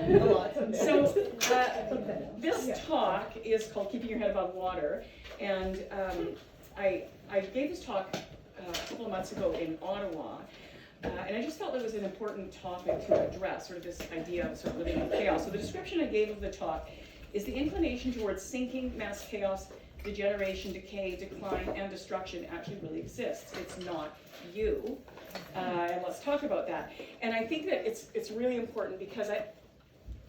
A lot. So this talk is called Keeping Your Head Above Water, and I gave this talk a couple of months ago in Ottawa, and I just felt it was an important topic to address, sort of this idea of sort of living in chaos. So the description I gave of the talk is the inclination towards sinking, mass chaos, degeneration, decay, decline, and destruction actually really exists. It's not you. And let's talk about that. And I think that it's really important because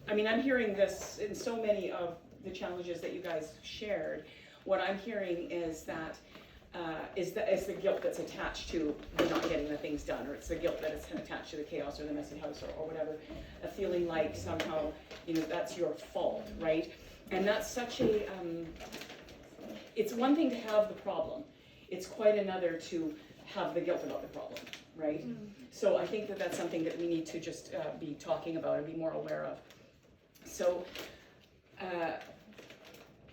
I mean, I'm hearing this in so many of the challenges that you guys shared. What I'm hearing is that is the guilt that's attached to the not getting the things done, or it's the guilt that is attached to the chaos or the messy house or whatever, a feeling like somehow, you know, that's your fault, right? And that's such a, it's one thing to have the problem. It's quite another to have the guilt about the problem, right? So I think that that's something that we need to just be talking about and be more aware of. So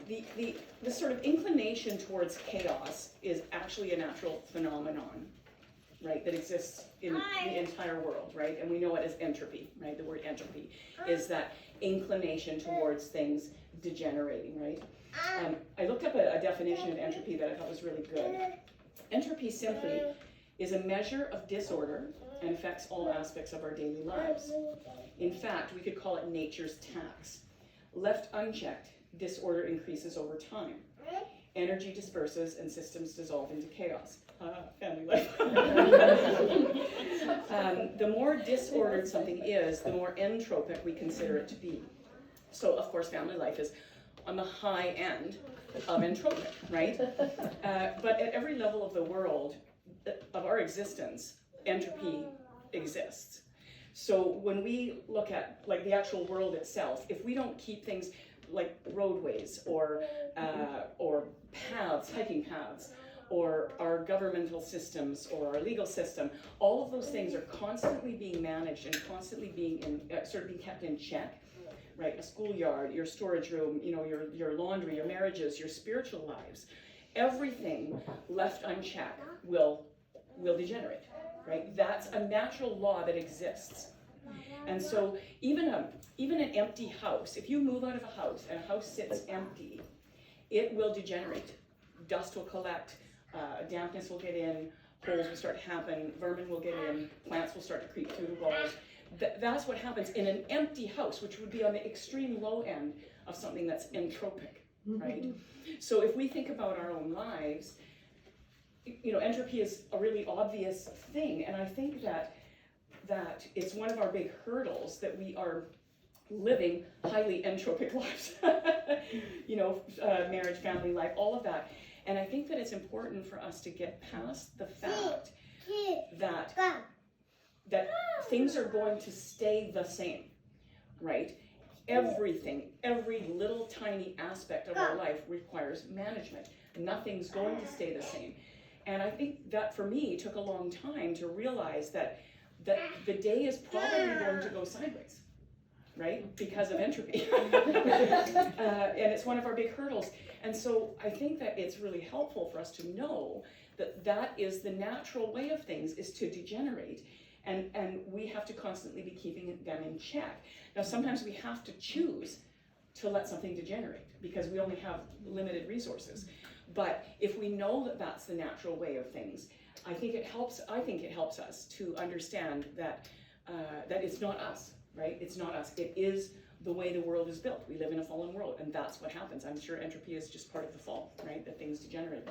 the sort of inclination towards chaos is actually a natural phenomenon, right, that exists in the entire world, right? And we know it as entropy, right? The word entropy is that inclination towards things degenerating, right? I looked up a definition of entropy that I thought was really good. Entropy simply is a measure of disorder and affects all aspects of our daily lives. In fact, we could call it nature's tax. Left unchecked, disorder increases over time. Energy disperses and systems dissolve into chaos. Family life. The more disordered something is, the more entropic we consider it to be. So, of course, family life is on the high end of entropic, right? But at every level of the world, of our existence, entropy exists. So when we look at like the actual world itself, if we don't keep things like roadways or paths, hiking paths, or our governmental systems or our legal system, all of those things are constantly being managed and constantly being sort of being kept in check, right? A schoolyard, your storage room, you know, your laundry, your marriages, your spiritual lives, everything left unchecked will degenerate, right? That's a natural law that exists. And so even an empty house, if you move out of a house and a house sits empty, it will degenerate. Dust will collect, dampness will get in, holes will start to happen, vermin will get in, plants will start to creep through the walls. That's what happens in an empty house, which would be on the extreme low end of something that's entropic, right? So if we think about our own lives, you know, entropy is a really obvious thing, and I think that it's one of our big hurdles that we are living highly entropic lives. You know, marriage, family life, all of that. And I think that it's important for us to get past the fact that things are going to stay the same, right? Everything, every little tiny aspect of our life requires management. Nothing's going to stay the same. And I think that for me took a long time to realize that the day is probably going to go sideways, right? Because of entropy. And it's one of our big hurdles. And so I think that it's really helpful for us to know that that is the natural way of things, is to degenerate. And we have to constantly be keeping them in check. Now, sometimes we have to choose to let something degenerate because we only have limited resources. But if we know that that's the natural way of things, I think it helps us to understand that it's not us, right? It's not us. It is the way the world is built. We live in a fallen world, and that's what happens. I'm sure entropy is just part of the fall, right? That things degenerate.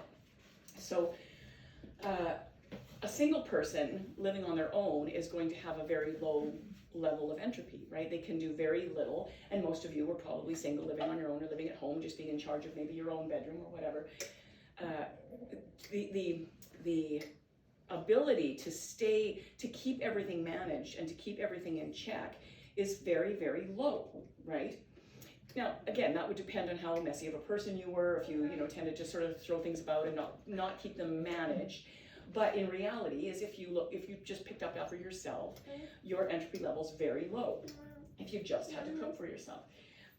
So a single person living on their own is going to have a very low level of entropy, right? They can do very little, and most of you were probably single, living on your own or living at home, just being in charge of maybe your own bedroom or whatever. The ability to keep everything managed and to keep everything in check is very, very low, right? Now, again, that would depend on how messy of a person you were, if you tended to sort of throw things about and not keep them managed. But in reality, is if you just picked up after yourself, your entropy level's very low. If you just had to cook for yourself.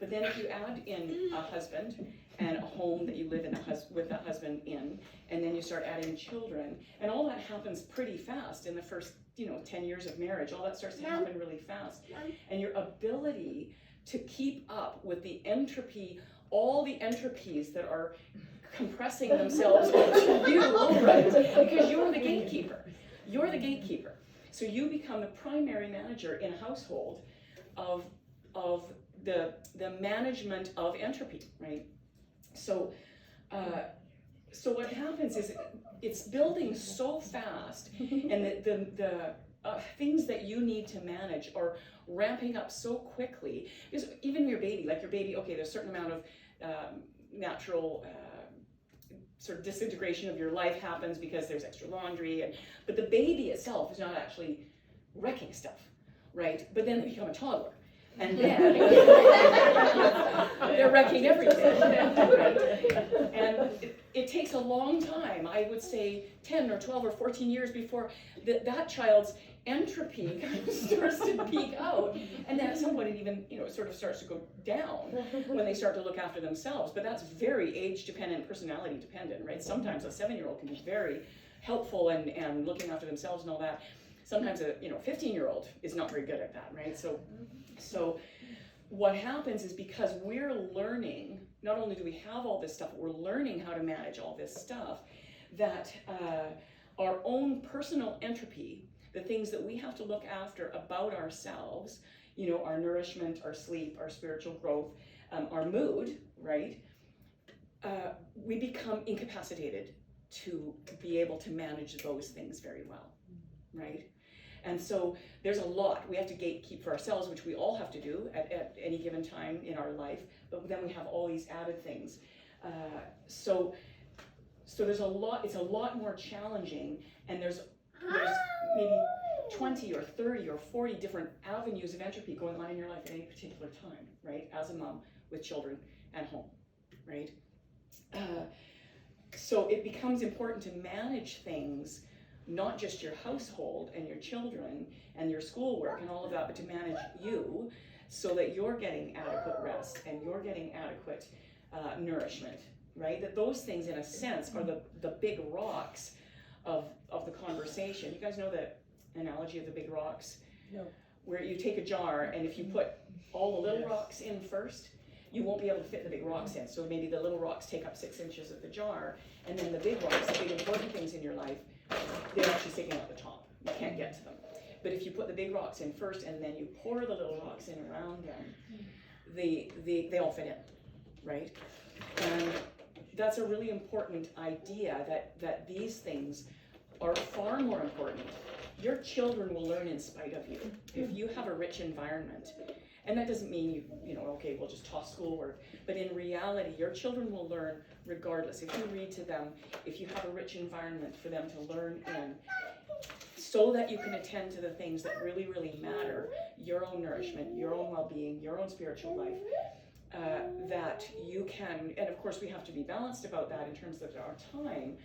But then if you add in a husband and a home that you live in with that husband in, and then you start adding children, and all that happens pretty fast in the first 10 years of marriage. All that starts to happen really fast. And your ability to keep up with the entropy, all the entropies that are compressing themselves onto you, right? Because you're the gatekeeper. You're the gatekeeper. So you become the primary manager in a household of the management of entropy, right? So so what happens is it's building so fast, and the things that you need to manage are ramping up so quickly. Because even your baby, okay, there's a certain amount of natural sort of disintegration of your life happens because there's extra laundry, but the baby itself is not actually wrecking stuff, right? But then they become a toddler, and then they're wrecking everything, right? And it takes a long time, I would say 10 or 12 or 14 years before that child's entropy kind of starts to peak out, and then at some point it even, it sort of starts to go down when they start to look after themselves. But that's very age dependent, personality dependent, right? Sometimes a 7-year-old can be very helpful and looking after themselves and all that. Sometimes a 15-year-old is not very good at that, right? So what happens is, because we're learning, not only do we have all this stuff, but we're learning how to manage all this stuff, that our own personal entropy, the things that we have to look after about ourselves, our nourishment, our sleep, our spiritual growth, our mood, right? We become incapacitated to be able to manage those things very well, right? And so there's a lot we have to gatekeep for ourselves, which we all have to do at any given time in our life, but then we have all these added things. So there's a lot, it's a lot more challenging, and there's maybe 20 or 30 or 40 different avenues of entropy going on in your life at any particular time, right? As a mom with children and home, right? So it becomes important to manage things, not just your household and your children and your schoolwork and all of that, but to manage you so that you're getting adequate rest and you're getting adequate nourishment, right? That those things, in a sense, are the big rocks of the conversation. You guys know the analogy of the big rocks? No. Where you take a jar, and if you put all the little rocks in first, you won't be able to fit the big rocks in. So maybe the little rocks take up 6 inches of the jar, and then the big rocks, the big important things in your life, they're actually sticking out the top. You can't get to them. But if you put the big rocks in first, and then you pour the little rocks in around them, they all fit in, right? And that's a really important idea, that these things are far more important. Your children will learn in spite of you. If you have a rich environment, and that doesn't mean okay, we'll just toss schoolwork, but in reality, your children will learn regardless. If you read to them, if you have a rich environment for them to learn in, so that you can attend to the things that really, really matter, your own nourishment, your own well-being, your own spiritual life, that you can, and of course we have to be balanced about that in terms of our time,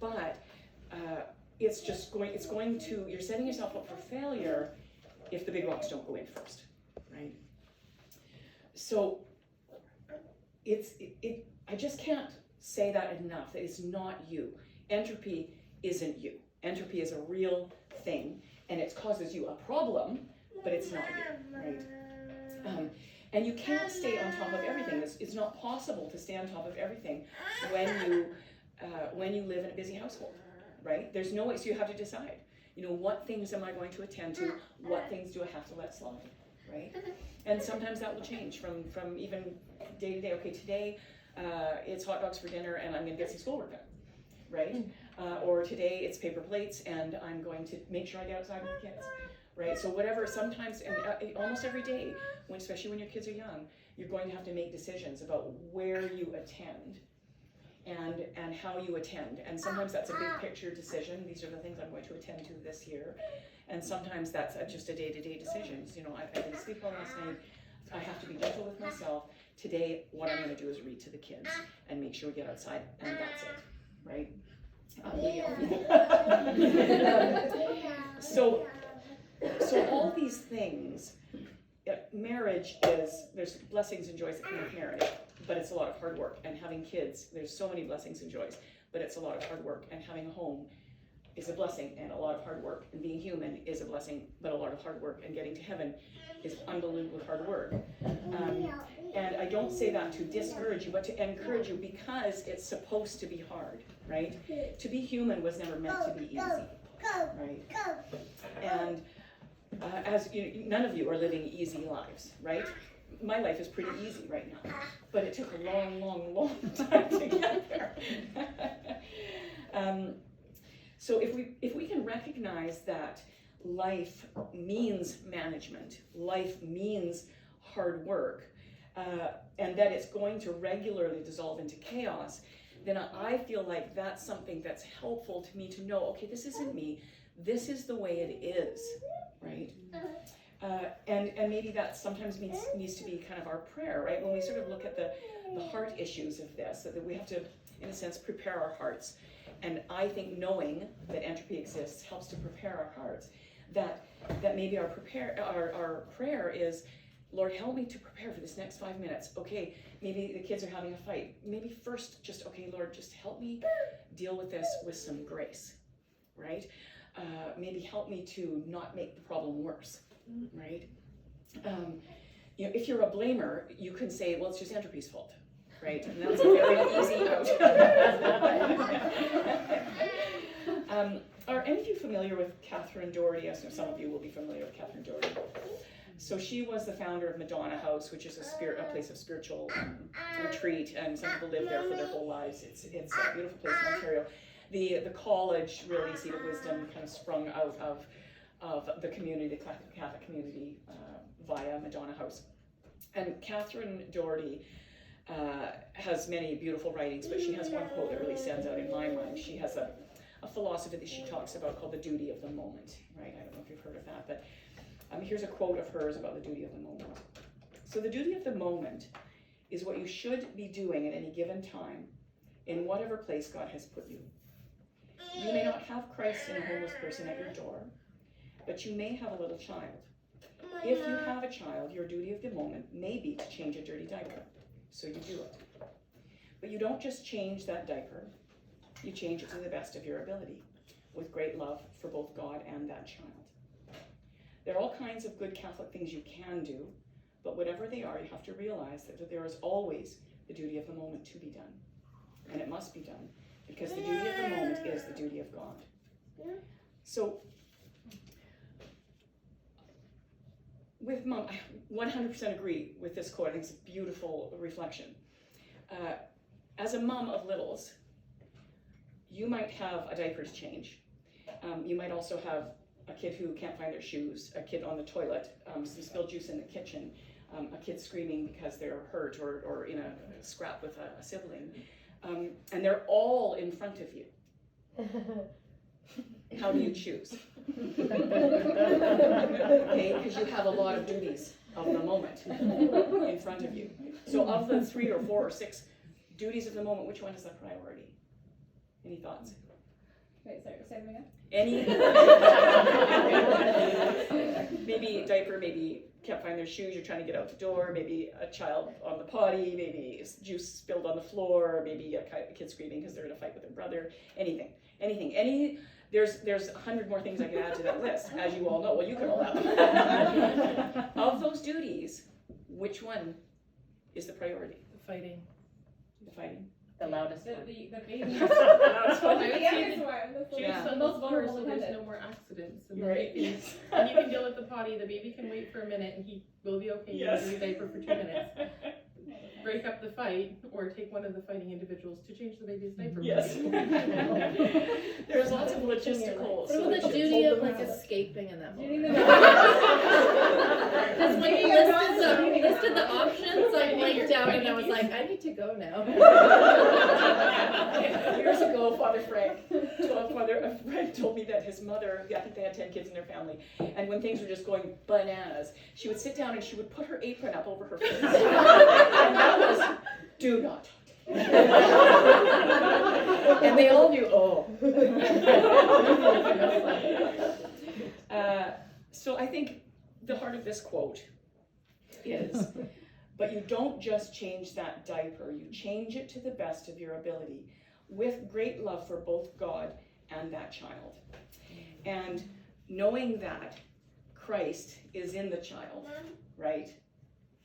but it's going to, you're setting yourself up for failure if the big rocks don't go in first, right? So I just can't say that enough, that it's not you. Entropy isn't you. Entropy is a real thing, and it causes you a problem, but it's not you, right? And you can't stay on top of everything. It's not possible to stay on top of everything when you live in a busy household, right? There's no way, so you have to decide, what things am I going to attend to? What things do I have to let slide, right? And sometimes that will change from even day to day. Okay, today it's hot dogs for dinner and I'm going to get some schoolwork done, right? Or today it's paper plates and I'm going to make sure I get outside with the kids, right? So whatever, sometimes, and almost every day, especially when your kids are young, you're going to have to make decisions about where you attend and how you attend. And sometimes that's a big picture decision. These are the things I'm going to attend to this year. And sometimes that's just a day-to-day decision. I didn't sleep well last night. I have to be gentle with myself. Today, what I'm going to do is read to the kids and make sure we get outside, and that's it, right? So all these things, marriage there's blessings and joys that come with marriage, but it's a lot of hard work. And having kids, there's so many blessings and joys, but it's a lot of hard work. And having a home, is a blessing and a lot of hard work, and being human is a blessing but a lot of hard work, and getting to heaven is unbelievably hard work. And I don't say that to discourage you, but to encourage you, because it's supposed to be hard, right? To be human was never meant to be easy, right? And as you, none of you are living easy lives, right? My life is pretty easy right now, but it took a long, long, long time to get there. So if we can recognize that life means management, life means hard work, and that it's going to regularly dissolve into chaos, then I feel like that's something that's helpful to me to know, okay, this isn't me, this is the way it is, right? And maybe that sometimes needs to be kind of our prayer, right? When we sort of look at the heart issues of this, that we have to, in a sense, prepare our hearts. And I think knowing that entropy exists helps to prepare our hearts. That maybe our prayer is, Lord, help me to prepare for this next 5 minutes. Okay, maybe the kids are having a fight. Maybe first just, okay, Lord, just help me deal with this with some grace, right? Maybe help me to not make the problem worse, right? You know, if you're a blamer, you can say, well, it's just entropy's fault, right? And that's a very easy out. Are any of you familiar with Catherine Doherty? I assume some of you will be familiar with Catherine Doherty. So she was the founder of Madonna House, which is a place of spiritual retreat, and some people live there for their whole lives. It's a beautiful place in Ontario. The college, really, Seat of Wisdom, kind of sprung out of the community, the Catholic community, via Madonna House. And Catherine Doherty has many beautiful writings, but she has one quote that really stands out in my mind. She has a philosophy that she talks about called the duty of the moment, right? I don't know if you've heard of that, but here's a quote of hers about the duty of the moment. So the duty of the moment is what you should be doing at any given time in whatever place God has put you. You may not have Christ and a homeless person at your door, but you may have a little child. If you have a child, your duty of the moment may be to change a dirty diaper, so you do it. But you don't just change that diaper, you change it to the best of your ability, with great love for both God and that child. There are all kinds of good Catholic things you can do, but whatever they are, you have to realize that there is always the duty of the moment to be done. And it must be done, because the duty of the moment is the duty of God. So, with Mom, I 100% agree with this quote. I think it's a beautiful reflection. As a mom of littles, you might have a diaper to change. You might also have a kid who can't find their shoes, a kid on the toilet, some spilled juice in the kitchen, a kid screaming because they're hurt or in a scrap with a sibling. And they're all in front of you. How do you choose? Okay, because you have a lot of duties of the moment in front of you. So of the 3 or 4 or 6 duties of the moment, which one is the priority? Any thoughts? Wait, sorry, say them again? Any? Maybe diaper, maybe can't find their shoes, you're trying to get out the door, maybe a child on the potty, maybe juice spilled on the floor, maybe a kid screaming because they're in a fight with their brother, anything. There's 100 more things I could add to that list, as you all know. Well, you can all add them. Of those duties, which one is the priority? The fighting. The fighting? The loudest one. The baby. The loudest one. The youngest one. Yeah. The most vulnerable So there's dependent. no more accidents. And, Right. And you can deal with the potty. The baby can wait for a minute and he will be okay. Yes. You can diaper for 2 minutes. Break up the fight or take one of the fighting individuals to change the baby's diaper. Yes. There's lots of logistical What about the solutions. duty of like escaping in that Do you moment? need Because when you listed the options, I laid down and I was like, I need to go now. Years ago, Father Frank told me that his mother, I think they had 10 kids in their family, and when things were just going bananas, she would sit down and she would put her apron up over her face. And that was, do not talk to me. And they all knew, so I think the heart of this quote is, but you don't just change that diaper, you change it to the best of your ability, with great love for both God and that child. And knowing that Christ is in the child, right?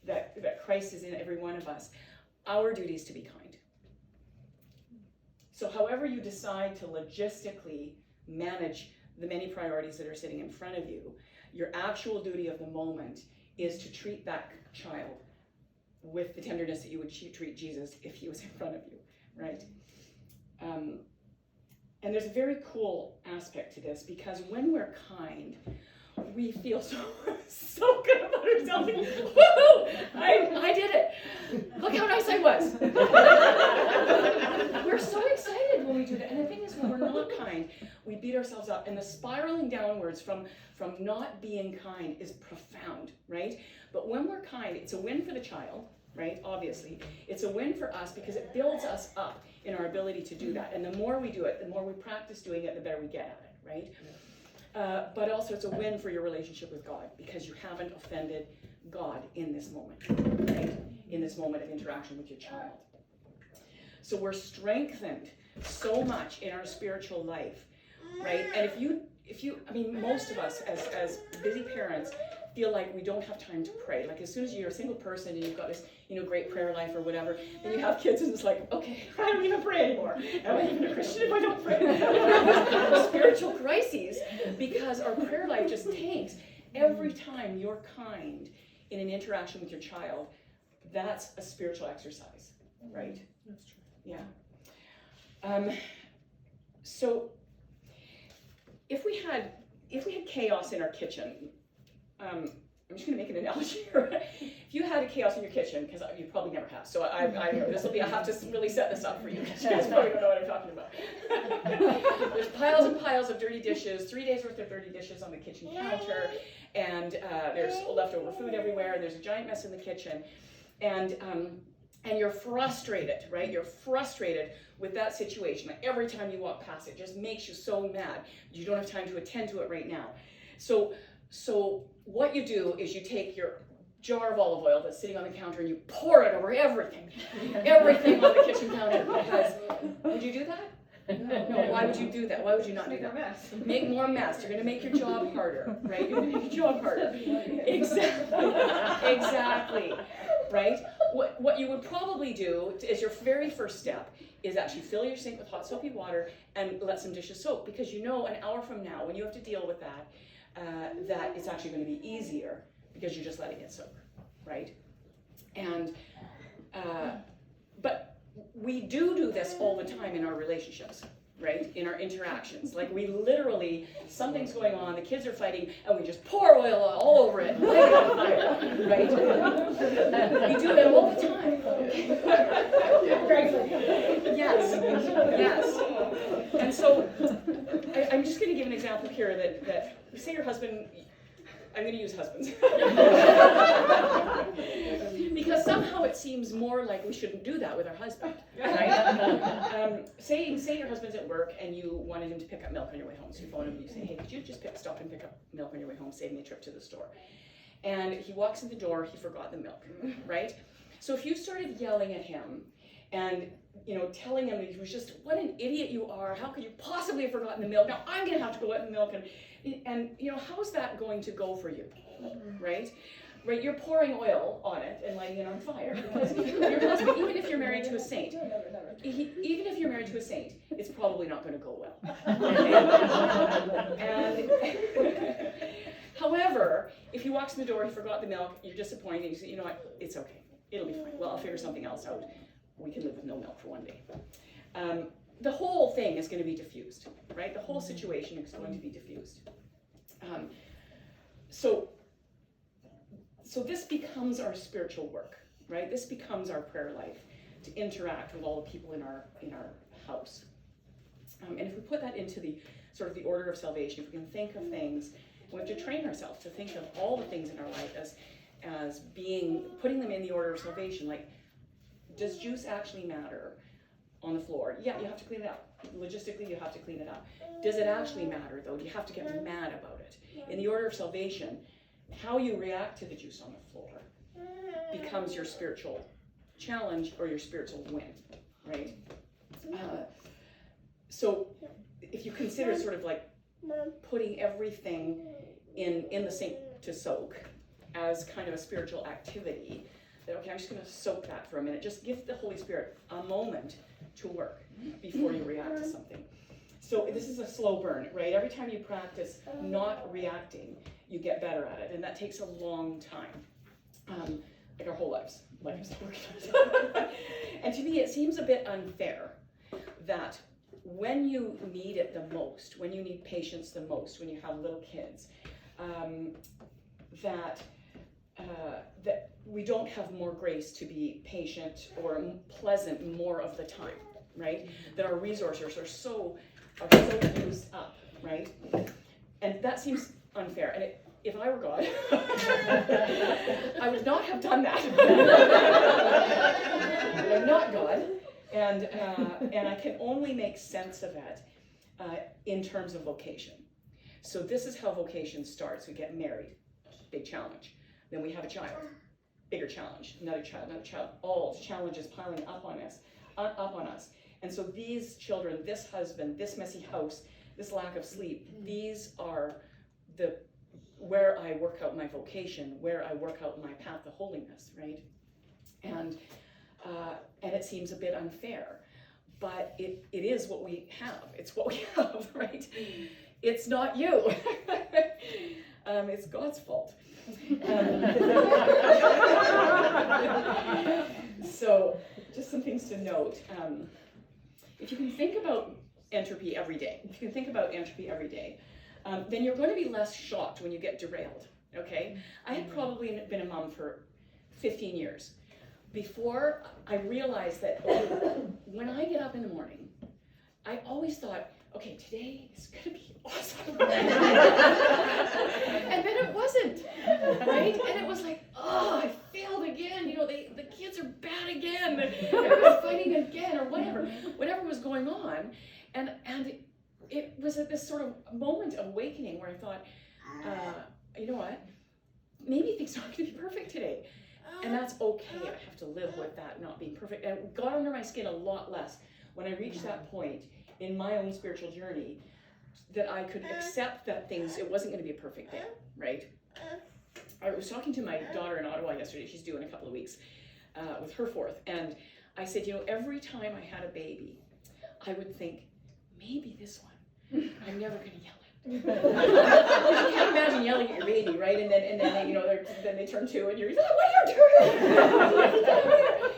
That Christ is in every one of us, our duty is to be kind. So however you decide to logistically manage the many priorities that are sitting in front of you, your actual duty of the moment is to treat that child with the tenderness that you would treat Jesus if he was in front of you, right? And there's a very cool aspect to this, because when we're kind, we feel so good about ourselves. Woohoo! I did it. Look how nice I was. We're so excited when we do that. And the thing is, when we're not kind, we beat ourselves up. And the spiraling downwards from not being kind is profound, right? But when we're kind, it's a win for the child, right? Obviously. It's a win for us because it builds us up in our ability to do that. And the more we do it, the more we practice doing it, the better we get at it, right? But also it's a win for your relationship with God, because you haven't offended God in this moment, right? In this moment of interaction with your child. So we're strengthened so much in our spiritual life, right? And if you, I mean, most of us as busy parents feel like we don't have time to pray. Like as soon as you're a single person and you've got this, great prayer life or whatever, then you have kids and it's like, okay, I don't even pray anymore. Am I even a Christian if I don't pray? Spiritual crises, because our prayer life just tanks. Every time you're kind in an interaction with your child, that's a spiritual exercise, right? That's true. Yeah. So if we had chaos in our kitchen, I'm just going to make an analogy here. If you had a chaos in your kitchen, because you probably never have, so I have to really set this up for you, because you guys probably don't know what I'm talking about. There's piles and piles of dirty dishes, 3 days worth of dirty dishes on the kitchen counter, and there's leftover food everywhere, and there's a giant mess in the kitchen, and you're frustrated, right? You're frustrated with that situation. Like every time you walk past it, just makes you so mad. You don't have time to attend to it right now. So what you do is you take your jar of olive oil that's sitting on the counter and you pour it over everything on the kitchen counter. Because, would you do that? No, why would you do that? Why would you not do that? Make more mess. You're going to make your job harder, right? You're going to make your job harder. Exactly, right? What you would probably do is your very first step is actually fill your sink with hot soapy water and let some dishes soak, because an hour from now, when you have to deal with that, that it's actually going to be easier because you're just letting it soak, right? And but we do this all the time in our relationships, right? In our interactions. Like we literally, something's going on, the kids are fighting, and we just pour oil all over it and light it on fire, right? We do that all the time. Yes. And so I'm just going to give an example here that say your husband, I'm going to use husbands. Because somehow it seems more like we shouldn't do that with our husband, right? Say your husband's at work and you wanted him to pick up milk on your way home. So you phone him and you say, hey, could you just stop and pick up milk on your way home, save me a trip to the store. And he walks in the door, he forgot the milk, right? So if you started yelling at him and telling him he was just, what an idiot you are, how could you possibly have forgotten the milk? Now I'm going to have to go out and milk, and how's that going to go for you, right? Right, you're pouring oil on it and lighting it on fire, because your husband, even if you're married to a saint, it's probably not going to go well. However, if he walks in the door, he forgot the milk, you're disappointed, you say, you know what, it's okay, it'll be fine. Well, I'll figure something else out. We can live with no milk for one day. The whole thing is going to be diffused, right? The whole situation is going to be diffused. So this becomes our spiritual work, right? This becomes our prayer life, to interact with all the people in our house. And if we put that into the sort of the order of salvation, if we can think of things, we have to train ourselves to think of all the things in our life as being, putting them in the order of salvation. Like, does juice actually matter on the floor? Yeah, you have to clean it up. Logistically, you have to clean it up. Does it actually matter, though? Do you have to get mad about it? In the order of salvation, how you react to the juice on the floor becomes your spiritual challenge or your spiritual win, right? So if you consider sort of like putting everything in the sink to soak as kind of a spiritual activity, that okay, I'm just going to soak that for a minute. Just give the Holy Spirit a moment to work before you react to something. So this is a slow burn, right? Every time you practice not reacting, you get better at it, and that takes a long time, like our whole lives, like I'm saying. And to me, it seems a bit unfair that when you need it the most, when you need patience the most, when you have little kids, that we don't have more grace to be patient or pleasant more of the time, right? That our resources are so used up, right? And that seems unfair. And if I were God, I would not have done that. But I'm not God, and I can only make sense of it in terms of vocation. So this is how vocation starts. We get married, big challenge. Then we have a child, bigger challenge, another child, all challenges piling up on us. And so these children, this husband, this messy house, this lack of sleep, these are where I work out my vocation, where I work out my path to holiness, right? And it seems a bit unfair, but it is what we have. It's what we have, right? It's not you. It's God's fault. So just some things to note. If you can think about entropy every day, then you're going to be less shocked when you get derailed, okay? I had probably been a mom for 15 years before I realized that when I get up in the morning, I always thought, okay, today is going to be awesome. And then it wasn't, right? And it was like, oh, I failed again. You know, the kids are bad again. They're fighting again, or whatever was going on. And it was at this sort of moment of awakening where I thought, you know what? Maybe things aren't going to be perfect today. And that's okay. I have to live with that not being perfect. And it got under my skin a lot less when I reached that point in my own spiritual journey that I could accept that it wasn't going to be a perfect day, right? I was talking to my daughter in Ottawa yesterday. She's due in a couple of weeks with her fourth. And I said, you know, every time I had a baby, I would think, maybe this one, I'm never going to yell at. You can't imagine yelling at your baby, right? And then they, you know, then they turn 2 and you're like, what are you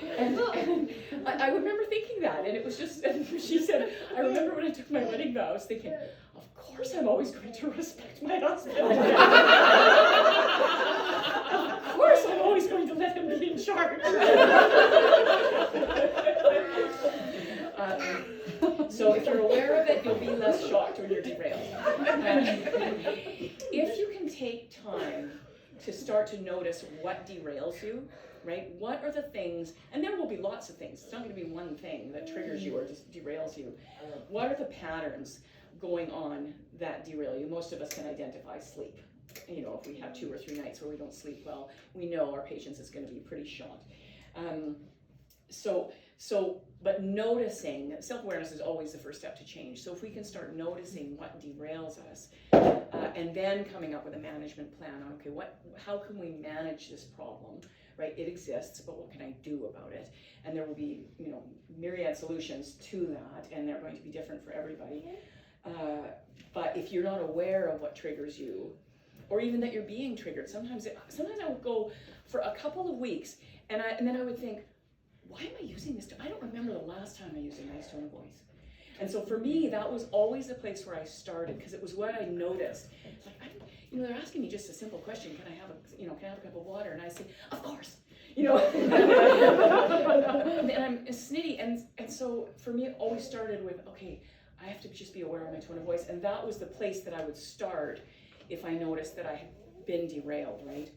doing? And I remember thinking that, and it was just, and she said, I remember when I took my wedding vows thinking, of course I'm always going to respect my husband. Of course I'm always going to let him be in charge. So if you're aware of it, you'll be less shocked when you're derailed. If you can take time to start to notice what derails you, right? What are the things, and there will be lots of things. It's not going to be one thing that triggers you or just derails you. What are the patterns going on that derail you? Most of us can identify sleep. You know, if we have 2 or 3 nights where we don't sleep well, we know our patience is going to be pretty shot. But noticing, self-awareness is always the first step to change. So if we can start noticing what derails us, and then coming up with a management plan on, okay, how can we manage this problem, right? It exists, but what can I do about it? And there will be, you know, myriad solutions to that, and they're going to be different for everybody. But if you're not aware of what triggers you, or even that you're being triggered, sometimes I would go for a couple of weeks, and then I would think, why am I using this tone? I don't remember the last time I used a nice tone of voice. And so for me, that was always the place where I started, because it was what I noticed. It's like, you know, they're asking me just a simple question, can I have a cup of water? And I say, of course, you know. And I'm snitty, and so for me, it always started with, okay, I have to just be aware of my tone of voice, and that was the place that I would start if I noticed that I had been derailed, right?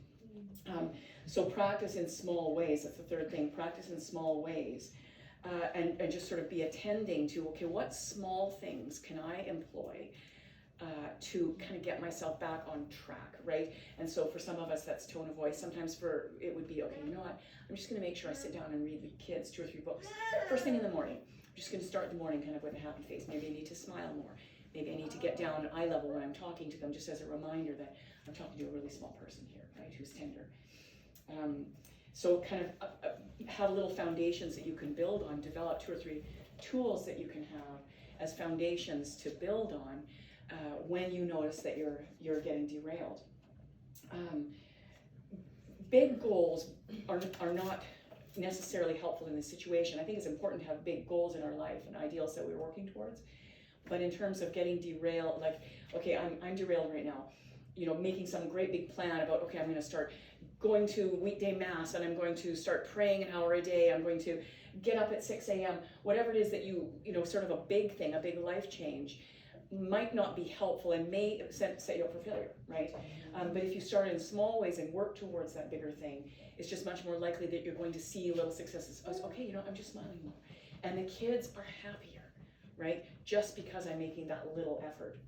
So practice in small ways, that's the third thing, practice in small ways, and just sort of be attending to, okay, what small things can I employ to kind of get myself back on track, right? And so for some of us, that's tone of voice. Sometimes it would be, okay, you know what, I'm just gonna make sure I sit down and read the kids 2 or 3 books first thing in the morning. I'm just gonna start the morning kind of with a happy face. Maybe you need to smile more. Maybe I need to get down eye level when I'm talking to them, just as a reminder that I'm talking to a really small person here, right, who's tender. So kind of have little foundations that you can build on, develop 2 or 3 tools that you can have as foundations to build on when you notice that you're getting derailed. Big goals are not necessarily helpful in this situation. I think it's important to have big goals in our life and ideals that we're working towards. But in terms of getting derailed, like, okay, I'm derailed right now. Making some great big plan about, okay, I'm going to start going to weekday mass, and I'm going to start praying an hour a day. I'm going to get up at 6 a.m. Whatever it is that sort of a big thing, a big life change, might not be helpful and may set you up for failure, right? But if you start in small ways and work towards that bigger thing, it's just much more likely that you're going to see little successes. Okay, I'm just smiling more. And the kids are happier, right? Just because I'm making that little effort.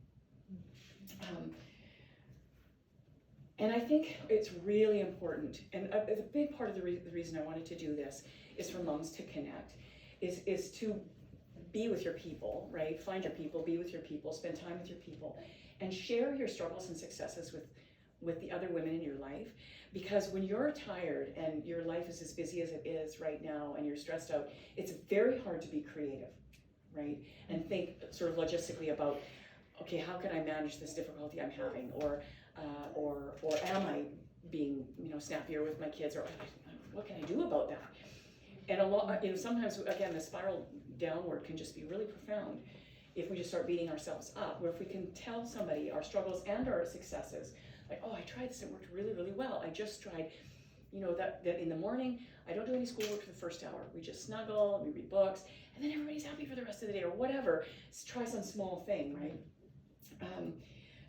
And I think it's really important, and a big part of the reason I wanted to do this is for moms to connect, is to be with your people, right? Find your people, be with your people, spend time with your people, and share your struggles and successes with the other women in your life. Because when you're tired and your life is as busy as it is right now and you're stressed out, it's very hard to be creative, right? And think sort of logistically about, okay, how can I manage this difficulty I'm having? Or am I being, snappier with my kids? Or what can I do about that? And a lot, sometimes, again, the spiral downward can just be really profound if we just start beating ourselves up. Or if we can tell somebody our struggles and our successes, like, oh, I tried this, it worked really, really well. I just tried, that in the morning, I don't do any schoolwork for the first hour. We just snuggle, we read books, and then everybody's happy for the rest of the day, or whatever. Just try some small thing, right?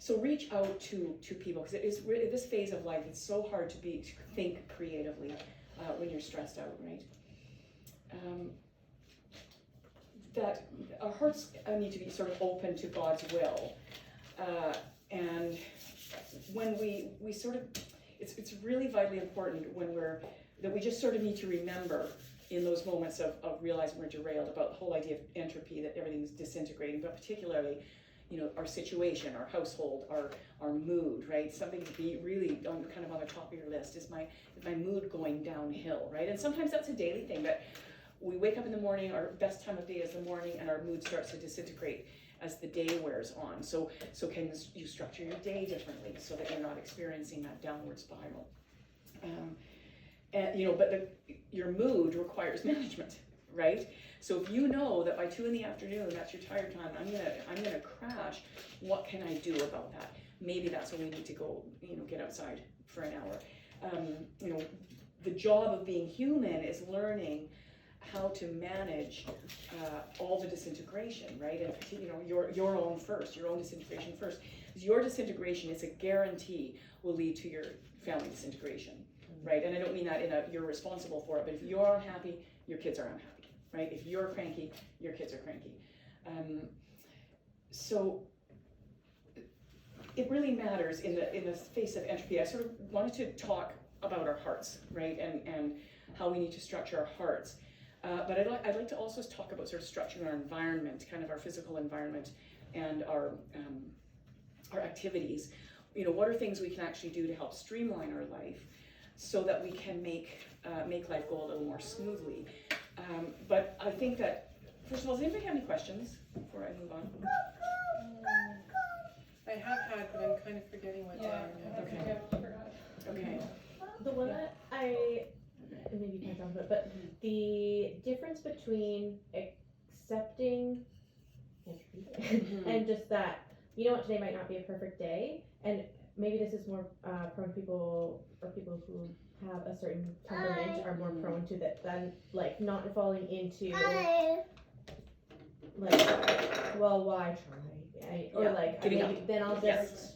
So reach out to people, because it is really, this phase of life, it's so hard to think creatively when you're stressed out, right? That our hearts need to be sort of open to God's will, and when we sort of, it's really vitally important that we just sort of need to remember in those moments of realizing we're derailed about the whole idea of entropy, that everything's disintegrating, but particularly, our situation, our household, our mood, right? Something to be really kind of on the top of your list. Is my mood going downhill, right? And sometimes that's a daily thing, that we wake up in the morning, our best time of day is the morning, and our mood starts to disintegrate as the day wears on. So can you structure your day differently so that you're not experiencing that downward spiral? But your mood requires management, right? So if you know that by 2 p.m, that's your tired time, I'm gonna crash, what can I do about that? Maybe that's when we need to go, get outside for an hour. The job of being human is learning how to manage all the disintegration, right? And your own first, your own disintegration first. Because your disintegration is a guarantee will lead to your family disintegration, right? And I don't mean that you're responsible for it, but if you're unhappy, your kids are unhappy. Right? If you're cranky, your kids are cranky. So it really matters in the face of entropy. I sort of wanted to talk about our hearts, right? And how we need to structure our hearts. But I'd like to also talk about sort of structuring our environment, kind of our physical environment and our activities. What are things we can actually do to help streamline our life so that we can make life go a little more smoothly. But I think that, first of all, does anybody have any questions before I move on? I have had, but I'm kind of forgetting what they are now. Okay. I forgot. Okay. The one that maybe you can talk about, but the difference between accepting entropy and just that, today might not be a perfect day, and maybe this is more prone to people, or people who have a certain temperament are more prone to that than like not falling into like, well, why try? Or like, then I'll just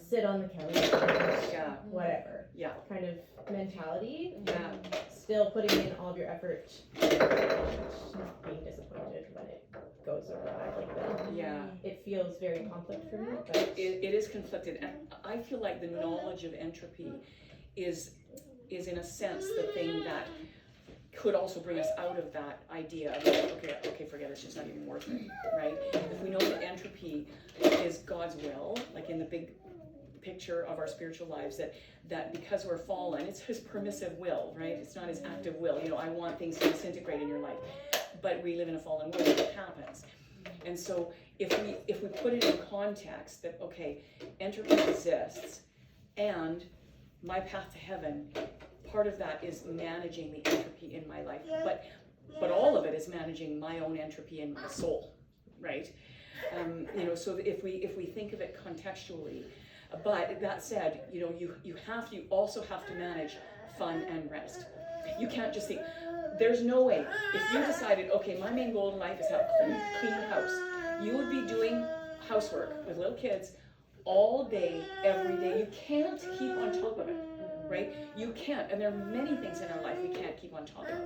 sit on the couch, whatever. Yeah. Kind of mentality. Yeah. Still putting in all of your effort, not being disappointed when it goes awry like that. Yeah. It feels very conflict for me, but it is conflicted, and I feel like the knowledge of entropy is in a sense the thing that could also bring us out of that idea of, okay, forget it, it's just not even worth it, right? If we know that entropy is God's will, like in the big picture of our spiritual lives, that because we're fallen, it's his permissive will, right? It's not his active will. I want things to disintegrate in your life, but we live in a fallen world, it happens. And so if we put it in context that, okay, entropy exists, and my path to heaven, part of that is managing the entropy in my life, but all of it is managing my own entropy in my soul, right? So if we think of it contextually, but that said, you also have to manage fun and rest. You can't just think, there's no way, if you decided, okay, my main goal in life is to have a clean house, you would be doing housework with little kids all day, every day. You can't keep on top of it, right? You can't, and there are many things in our life we can't keep on top of,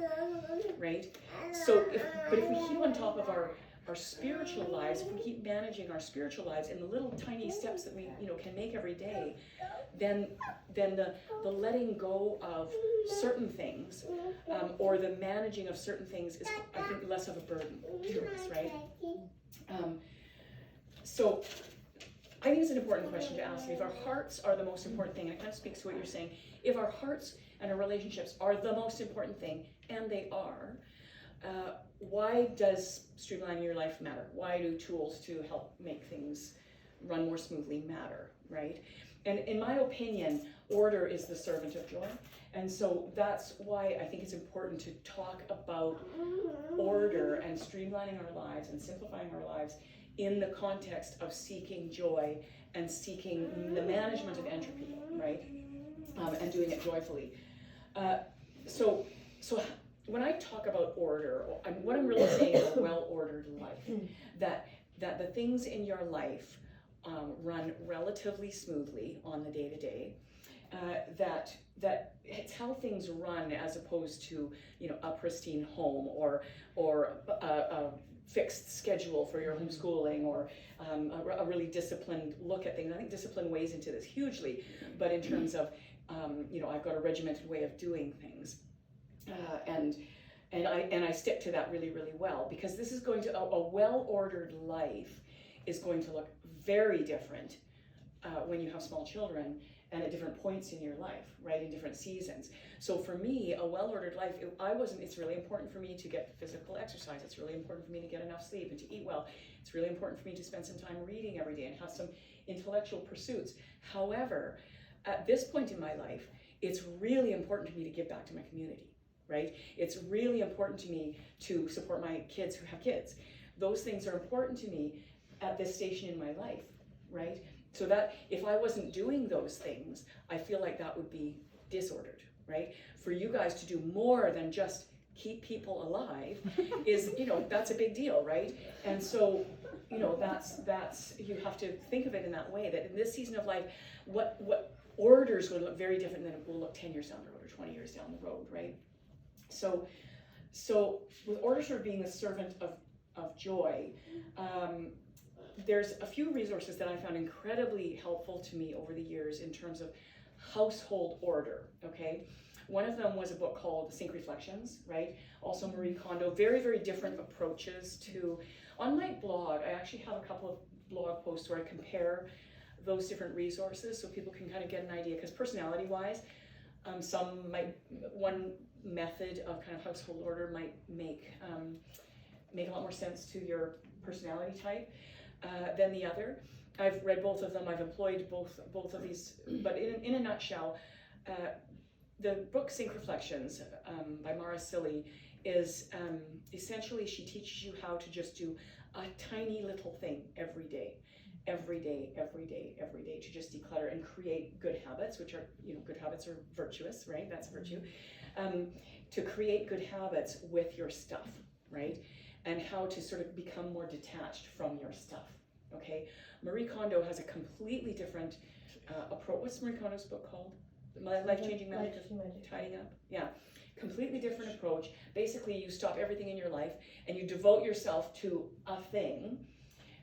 right? So, if we keep on top of our spiritual lives, if we keep managing our spiritual lives in the little tiny steps that we can make every day, then the letting go of certain things or the managing of certain things is, I think, less of a burden to us, right? So I think it's an important question to ask. If our hearts are the most important thing, and it kind of speaks to what you're saying, if our hearts and our relationships are the most important thing, and they are, why does streamlining your life matter? Why do tools to help make things run more smoothly matter, right? And in my opinion, order is the servant of joy. And so that's why I think it's important to talk about order and streamlining our lives and simplifying our lives in the context of seeking joy and seeking the management of entropy, right? And doing it joyfully. So when I talk about order, what I'm really saying is a well-ordered life. That the things in your life run relatively smoothly on the day-to-day. That it's how things run as opposed to a pristine home or a fixed schedule for your homeschooling or a really disciplined look at things. I think discipline weighs into this hugely, but in terms of I've got a regimented way of doing things. And I stick to that really, really well, because this is going to, a well-ordered life is going to look very different when you have small children and at different points in your life, right, in different seasons. So for me, a well-ordered life, it's really important for me to get physical exercise. It's really important for me to get enough sleep and to eat well. It's really important for me to spend some time reading every day and have some intellectual pursuits. However, at this point in my life, it's really important to me to give back to my community. Right? It's really important to me to support my kids who have kids. Those things are important to me at this station in my life, right? So that if I wasn't doing those things, I feel like that would be disordered, right? For you guys to do more than just keep people alive is, that's a big deal, right? And so, that's you have to think of it in that way, that in this season of life, what orders would look very different than it will look 10 years down the road or 20 years down the road, right? So with orders for being a servant of joy, there's a few resources that I found incredibly helpful to me over the years in terms of household order, okay? One of them was a book called Sync Reflections, right? Also Marie Kondo, very, very different approaches to, on my blog, I actually have a couple of blog posts where I compare those different resources so people can kind of get an idea, because personality-wise, one method of kind of household order might make a lot more sense to your personality type than the other. I've read both of them. I've employed both of these, but in a nutshell, the book Sync Reflections by Mara Silly is essentially, she teaches you how to just do a tiny little thing every day, to just declutter and create good habits, which are, good habits are virtuous, right? That's virtue. To create good habits with your stuff, right? And how to sort of become more detached from your stuff, okay? Marie Kondo has a completely different approach. What's Marie Kondo's book called? Life-Changing Magic of Tidying Up? Yeah, completely different approach. Basically, you stop everything in your life and you devote yourself to a thing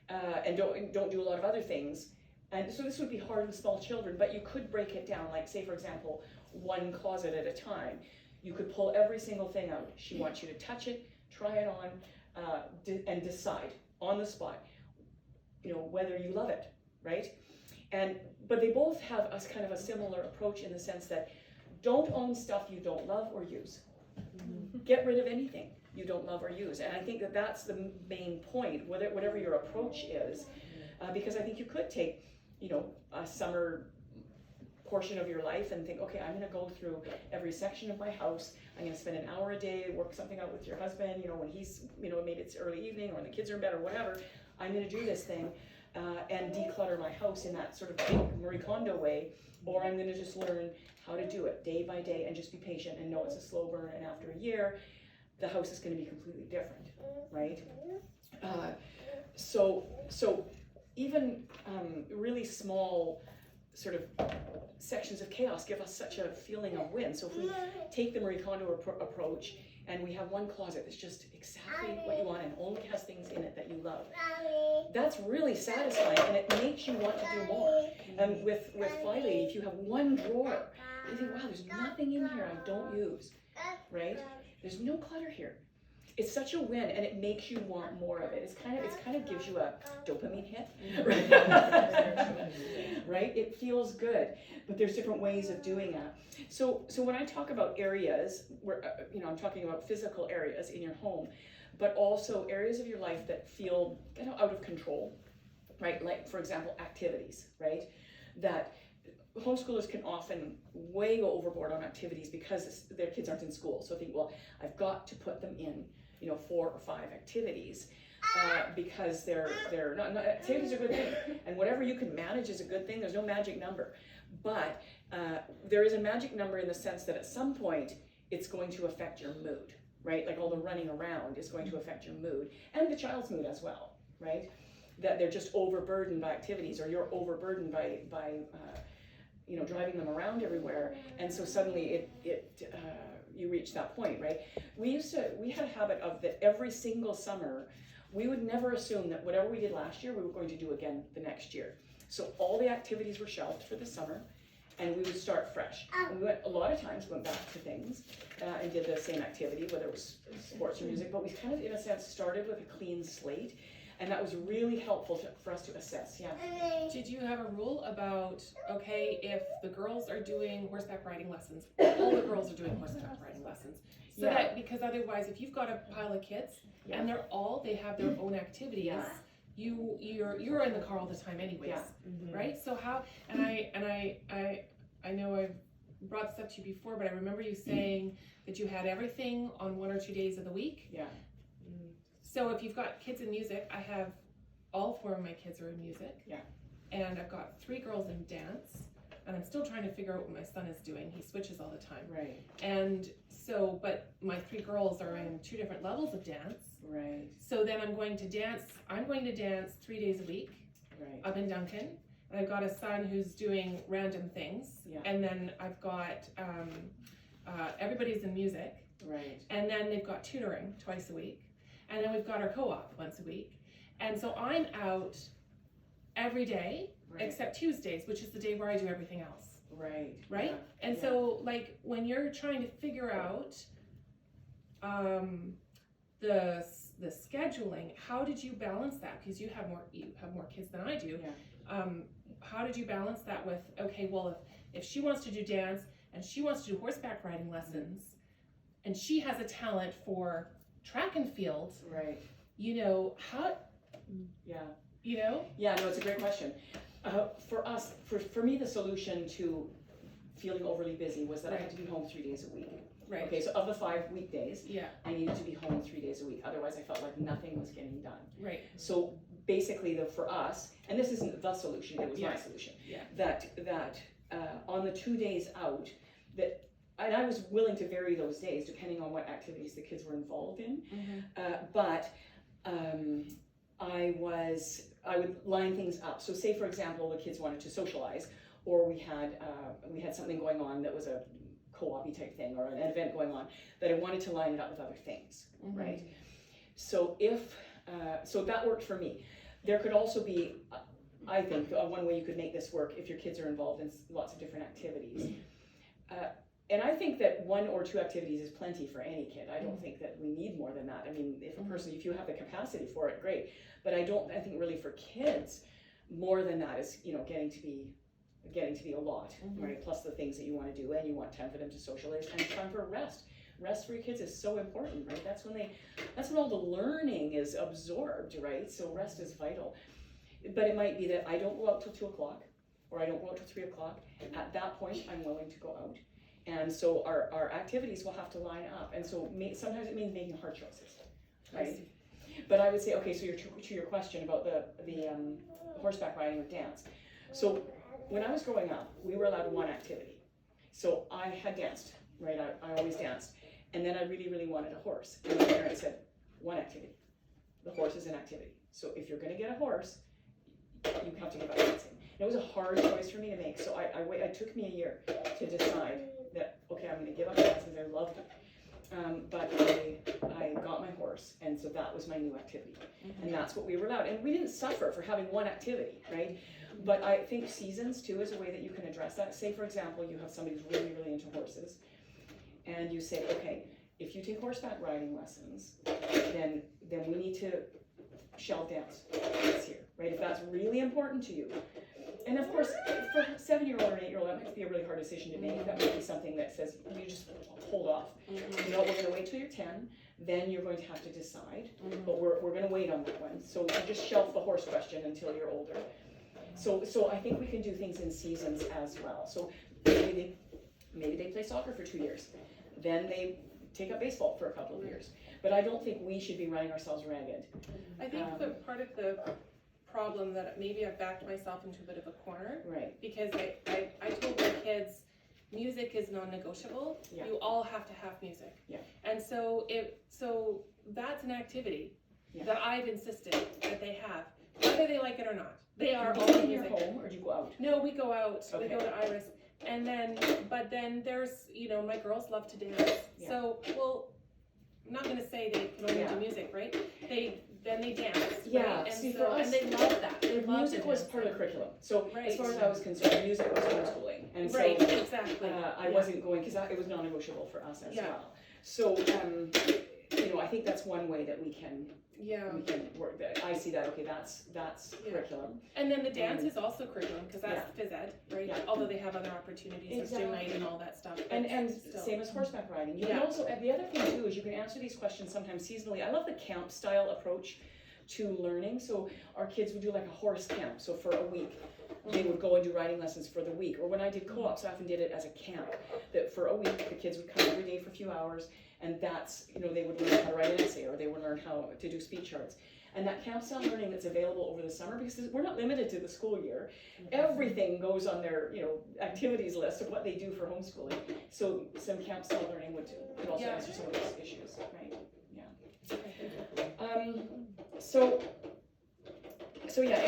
and don't do a lot of other things. And so this would be hard with small children, but you could break it down, like say, for example, one closet at a time. You could pull every single thing out. She wants you to touch it, try it on, and decide on the spot, whether you love it, right? But they both have kind of a similar approach in the sense that don't own stuff you don't love or use. Get rid of anything you don't love or use. And I think that that's the main point, whatever your approach is, because I think you could take, a summer portion of your life and think, okay, I'm going to go through every section of my house. I'm going to spend an hour a day, work something out with your husband, when he's, maybe it's early evening or when the kids are in bed or whatever. I'm going to do this thing and declutter my house in that sort of big Marie Kondo way, or I'm going to just learn how to do it day by day and just be patient and know it's a slow burn, and after a year, the house is going to be completely different, right? So even really small sort of sections of chaos give us such a feeling of win. So if we take the Marie Kondo approach and we have one closet that's just exactly what you want and only has things in it that you love, that's really satisfying and it makes you want to do more. And with Fly Lady, if you have one drawer, you think, wow, there's nothing in here I don't use, right? There's no clutter here. It's such a win, and it makes you want more of it. It kind of gives you a dopamine hit, right? It feels good, but there's different ways of doing that. So when I talk about areas, where I'm talking about physical areas in your home, but also areas of your life that feel out of control, right? Like, for example, activities, right? That homeschoolers can often way go overboard on activities because their kids aren't in school. So think, well, I've got to put them in 4 or 5 activities because they're not activities are a good thing, and whatever you can manage is a good thing. There's no magic number, but there is a magic number in the sense that at some point it's going to affect your mood, right? Like all the running around is going to affect your mood and the child's mood as well, right? That they're just overburdened by activities, or you're overburdened by driving them around everywhere, and so suddenly you reach that point, right? We had a habit of that every single summer, we would never assume that whatever we did last year, we were going to do again the next year. So all the activities were shelved for the summer, and we would start fresh. And we a lot of times went back to things and did the same activity, whether it was sports or music, but we kind of, in a sense, started with a clean slate. And that was really helpful for us to assess, yeah. Did you have a rule about, okay, if the girls are doing horseback riding lessons, all the girls are doing horseback riding lessons? So that, because otherwise, if you've got a pile of kids and they have their own activities, you're in the car all the time anyways, right? So how, and I know I've brought this up to you before, but I remember you saying that you had everything on 1 or 2 days of the week. Yeah. So if you've got kids in music, I have all 4 of my kids are in music. Yeah. And I've got 3 girls in dance, and I'm still trying to figure out what my son is doing. He switches all the time. Right. And so, but my 3 girls are in 2 different levels of dance. Right. So then I'm going to dance 3 days a week. Right. Up in Duncan. And I've got a son who's doing random things. Yeah. And then I've got, everybody's in music. Right. And then they've got tutoring twice a week. And then we've got our co-op once a week. And so I'm out every day, except Tuesdays, which is the day where I do everything else. Right. Right? Yeah. And so, like, when you're trying to figure out the scheduling, how did you balance that? Because you have more kids than I do. Yeah. How did you balance that with, okay, well, if she wants to do dance and she wants to do horseback riding lessons, and she has a talent for track and field, right? How? Yeah. Yeah, no, it's a great question. For us, for me, the solution to feeling overly busy was that I had to be home 3 days a week. Right. Okay, so of the 5 weekdays, yeah, I needed to be home 3 days a week. Otherwise, I felt like nothing was getting done. Right. So basically, for us, and this isn't the solution; it was my solution. Yeah. That on the 2 days out, and I was willing to vary those days depending on what activities the kids were involved in. But I would line things up. So say, for example, the kids wanted to socialize, or we had something going on that was a co-op-y type thing, or an event going on that I wanted to line it up with other things, right? So so that worked for me. There could also be, I think, one way you could make this work if your kids are involved in lots of different activities. And I think that 1 or 2 activities is plenty for any kid. I don't think that we need more than that. I mean, if you have the capacity for it, great. But I think really for kids, more than that is, getting to be a lot, right? Plus the things that you want to do, and you want time for them to socialize and time for rest. Rest for your kids is so important, right? That's when all the learning is absorbed, right? So rest is vital. But it might be that I don't go out till 2 o'clock, or I don't go out till 3 o'clock. At that point, I'm willing to go out. And so our activities will have to line up. And so sometimes it means making hard choices, right? But I would say, okay, so to your question about the horseback riding with dance. So when I was growing up, we were allowed 1 activity. So I had danced, right? I always danced. And then I really, really wanted a horse. And my parents said, 1 activity. The horse is an activity. So if you're going to get a horse, you have to give up dancing. And it was a hard choice for me to make. So it took me a year to decide that, okay, I'm going to give up dancing. I loved it. But I got my horse, and so that was my new activity. And that's what we were allowed. And we didn't suffer for having 1 activity, right? But I think seasons, too, is a way that you can address that. Say, for example, you have somebody who's really, really into horses, and you say, okay, if you take horseback riding lessons, then we need to shelve dance this year, right? If that's really important to you. And of course, for a 7-year-old or an 8-year-old, that might be a really hard decision to make. That might be something that says, you just hold off. We're going to wait till you're 10, then you're going to have to decide. But we're going to wait on that one. So you just shelf the horse question until you're older. So I think we can do things in seasons as well. So maybe they play soccer for 2 years. Then they take up baseball for a couple of years. But I don't think we should be running ourselves ragged. I think that part of the problem that maybe I've backed myself into a bit of a corner, right? Because I told my kids music is non-negotiable. Yeah. You all have to have music. Yeah. And so that's an activity that I've insisted that they have, whether they like it or not. They are all in your music. home, or do you go out? No, we go out. Okay. We go to Iris, and then there's my girls love to dance. Yeah. So I'm not going to say they can only do music, right? They dance. Yeah. Right? And See, so, for us, and they love that. They love music was dance. part of the curriculum. So Right. as far as I was concerned, music was homeschooling, and so Right, exactly. I wasn't going, because it was non-negotiable for us as well. So I think that's one way that we can work that. I see that. Okay, that's curriculum. And then the dance is also curriculum, because that's phys ed, right? Yeah. Although they have other opportunities of gym night and all that stuff. And still. same as horseback riding. You can also, the other thing too is you can answer these questions sometimes seasonally. I love the camp style approach to learning. So our kids would do like a horse camp. So for a week, they would go and do riding lessons for the week. Or when I did co-ops, I often did it as a camp. That for a week, the kids would come every day for a few hours, and that's, they would learn how to write an essay, or they would learn how to do speed charts. And that camp style learning that's available over the summer, because we're not limited to the school year. Everything goes on their, activities list of what they do for homeschooling. So some camp style learning would also answer some of those issues, right? Yeah.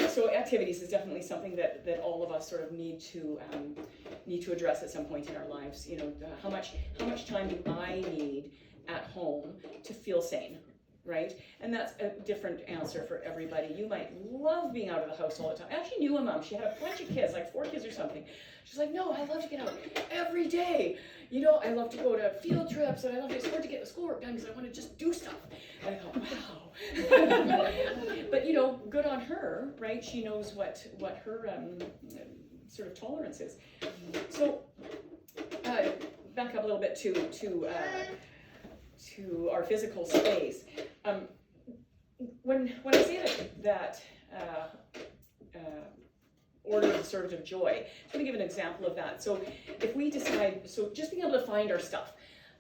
So activities is definitely something that all of us sort of need to address at some point in our lives. How much time do I need at home to feel sane, right? And that's a different answer for everybody. You might love being out of the house all the time. I actually knew a mom. She had a bunch of kids, like 4 kids or something. She's like, no, I love to get out every day. I love to go to field trips, and it's hard to get the schoolwork done because I want to just do stuff. And I thought, wow. But good on her, right? She knows what her sort of tolerance is. So back up a little bit to our physical space. When I say that order of sort of joy, I'm going to give an example of that. So if we decide, just being able to find our stuff,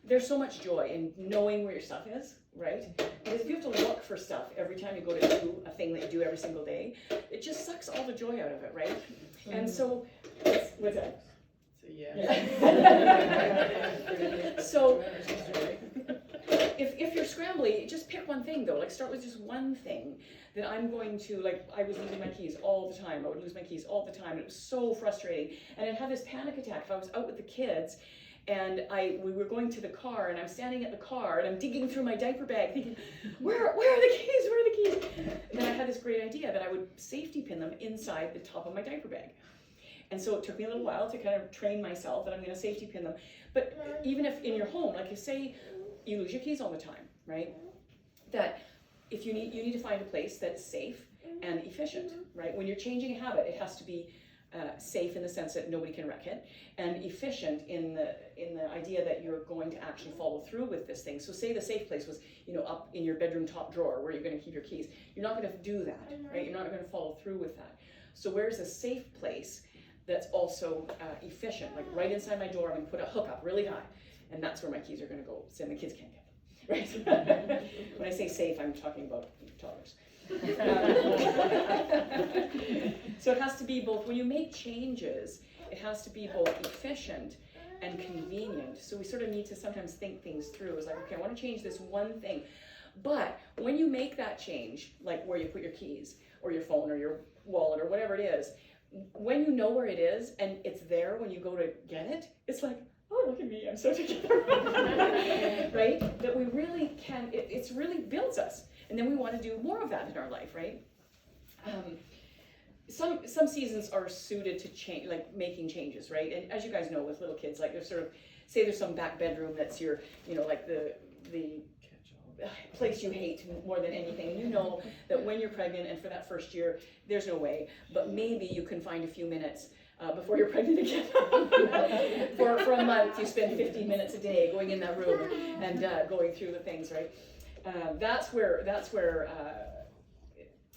there's so much joy in knowing where your stuff is, right? Because if you have to look for stuff every time you go to do a thing that you do every single day, it just sucks all the joy out of it, right? And so, what's that? So if you're scrambly, just pick one thing though. Like start with just one thing that I'm going to, I was losing my keys all the time. I would lose my keys all the time. And it was so frustrating. And I'd have this panic attack if I was out with the kids and we were going to the car, and I'm standing at the car and I'm digging through my diaper bag thinking, where are the keys? Where are the keys? And then I had this great idea that I would safety pin them inside the top of my diaper bag. And so it took me a little while to kind of train myself that I'm going to safety pin them. But even if in your home, like you say, you lose your keys all the time, right? That if you need to find a place that's safe and efficient, right? When you're changing a habit, it has to be safe in the sense that nobody can wreck it, and efficient in the idea that you're going to actually follow through with this thing. So say the safe place was, up in your bedroom top drawer where you're going to keep your keys. You're not going to do that, right? You're not going to follow through with that. So where's a safe place that's also efficient? Like right inside my door, I'm going to put a hook up really high, and that's where my keys are going to go, so the kids can't get them, right? When I say safe, I'm talking about toddlers. So it has to be both, when you make changes, it has to be both efficient and convenient. So we sort of need to sometimes think things through. It's like, okay, I want to change this one thing. But when you make that change, like where you put your keys or your phone or your wallet or whatever it is, when you know where it is and it's there when you go to get it, it's like, oh, look at me, I'm so together. Right? That we really can, it's really builds us. And then we want to do more of that in our life, right? Some seasons are suited to change, like making changes, right? And as you guys know, with little kids, like there's sort of, say there's some back bedroom that's your, like the place you hate more than anything. And you know that when you're pregnant and for that first year, there's no way, but maybe you can find a few minutes before you're pregnant again. for a month, you spend 15 minutes a day going in that room and going through the things, right? That's where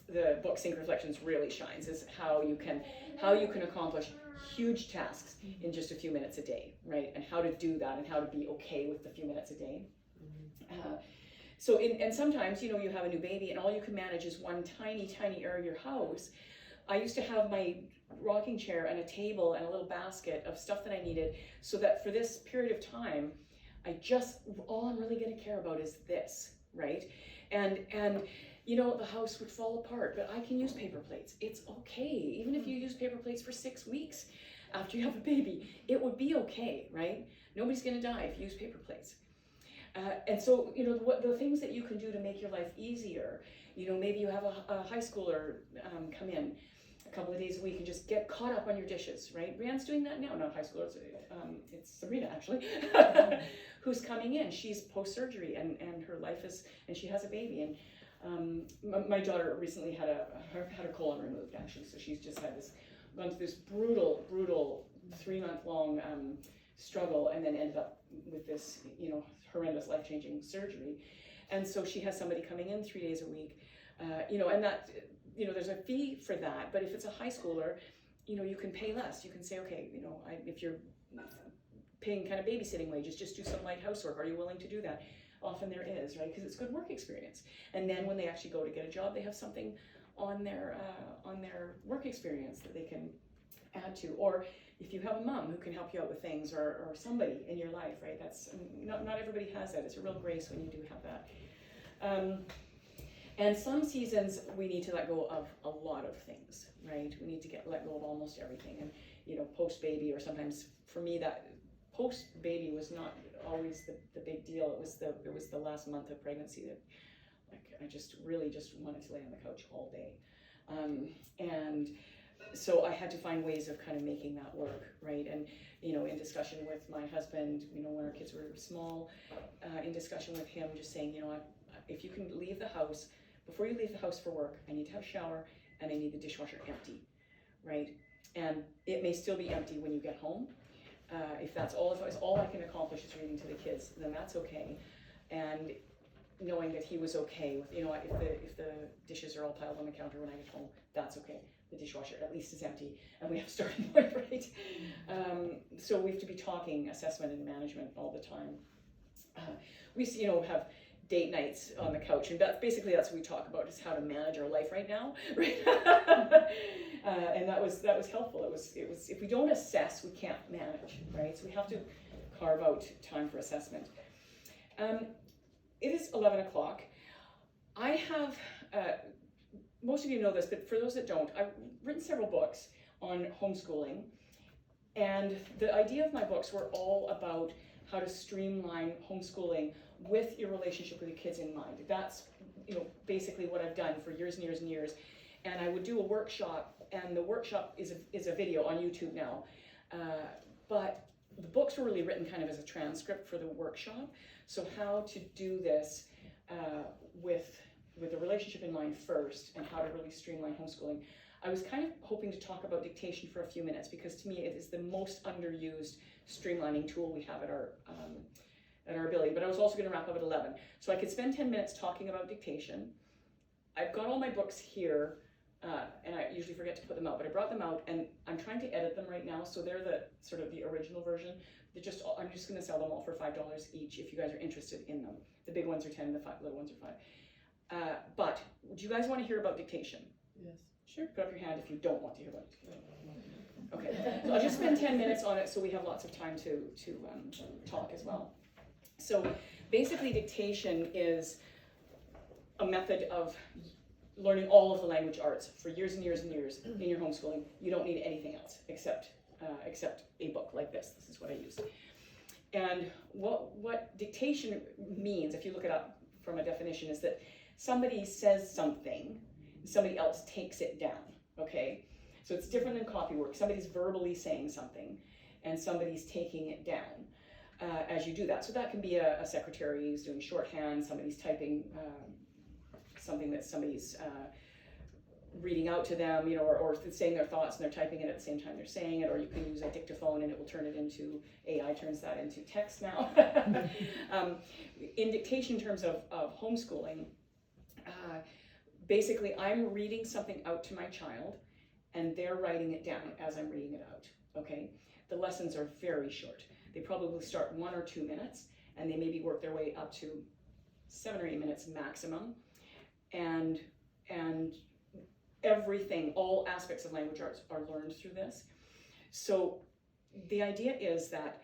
the book Sync Reflections really shines, is how you can accomplish huge tasks in just a few minutes a day, right? And how to do that and how to be okay with the few minutes a day. And sometimes, you have a new baby and all you can manage is one tiny area of your house. I used to have my rocking chair and a table and a little basket of stuff that I needed, so that for this period of time, all I'm really going to care about is this, right? And the house would fall apart, but I can use paper plates. It's okay. Even if you use paper plates for 6 weeks after you have a baby, it would be okay, right? Nobody's going to die if you use paper plates. And so, the things that you can do to make your life easier, maybe you have a high schooler come in a couple of days a week and just get caught up on your dishes, right? Brianne's doing that now, not high school, it's Sabrina actually, who's coming in. She's post-surgery and her life is, and she has a baby. And my daughter recently had her colon removed actually, so she's just gone through this brutal 3-month-long struggle, and then ended up with this, horrendous life-changing surgery. And so she has somebody coming in 3 days a week, and that, there's a fee for that. But if it's a high schooler, you can pay less. You can say, okay, if you're paying kind of babysitting wages, just do some light housework. Are you willing to do that? Often there is, right? Because it's good work experience. And then when they actually go to get a job, they have something on their work experience that they can add to. Or if you have a mom who can help you out with things, or somebody in your life, right? That's not everybody has that. It's a real grace when you do have that. And some seasons we need to let go of a lot of things, right? We need to let go of almost everything. And post-baby, or sometimes for me that post-baby was not always the big deal. It was the last month of pregnancy that, like, I just really just wanted to lay on the couch all day. And so I had to find ways of kind of making that work, right? And, in discussion with my husband, when our kids were small, in discussion with him, just saying, if you can leave the house, before you leave the house for work, I need to have a shower and I need the dishwasher empty, right? And it may still be empty when you get home. If all I can accomplish is reading to the kids, then that's okay. And knowing that he was okay with, if the dishes are all piled on the counter when I get home, that's okay. The dishwasher at least is empty, and we have a starting point, right? So we have to be talking assessment and management all the time. We used to, have date nights on the couch, and that's what we talk about, is how to manage our life right now, right? And that was helpful. It was if we don't assess, we can't manage, right? So we have to carve out time for assessment. It is 11 o'clock. I have, most of you know this, but for those that don't, I've written several books on homeschooling, and the idea of my books were all about how to streamline homeschooling with your relationship with your kids in mind. That's basically what I've done for years and years and years. And I would do a workshop and the workshop is a video on YouTube now. But the books were really written kind of as a transcript for the workshop. So how to do this with the relationship in mind first, and how to really streamline homeschooling. I was kind of hoping to talk about dictation for a few minutes, because to me it is the most underused streamlining tool we have at our ability. But I was also going to wrap up at 11. So I could spend 10 minutes talking about dictation. I've got all my books here, and I usually forget to put them out, but I brought them out, and I'm trying to edit them right now. So they're the sort of the original version. I'm just going to sell them all for $5 each if you guys are interested in them. The big ones are 10, the little ones are 5. But do you guys want to hear about dictation? Yes. Sure. Put up your hand if you don't want to hear about dictation. Okay. So I'll just spend 10 minutes on it, so we have lots of time to talk as well. So basically, dictation is a method of learning all of the language arts for years and years and years in your homeschooling. You don't need anything else except a book like this. This is what I use. And what dictation means, if you look it up from a definition, is that somebody says something, somebody else takes it down, okay? So it's different than copy work. Somebody's verbally saying something, and somebody's taking it down as you do that. So that can be a secretary who's doing shorthand, somebody's typing something that somebody's reading out to them, you know, or saying their thoughts and they're typing it at the same time they're saying it, or you can use a dictaphone and it will turn it into, AI turns that into text now. In dictation terms of homeschooling, basically I'm reading something out to my child and they're writing it down as I'm reading it out, okay? The lessons are very short. They probably start 1 or 2 minutes, and they maybe work their way up to 7 or 8 minutes maximum. And everything, all aspects of language arts are learned through this. So the idea is that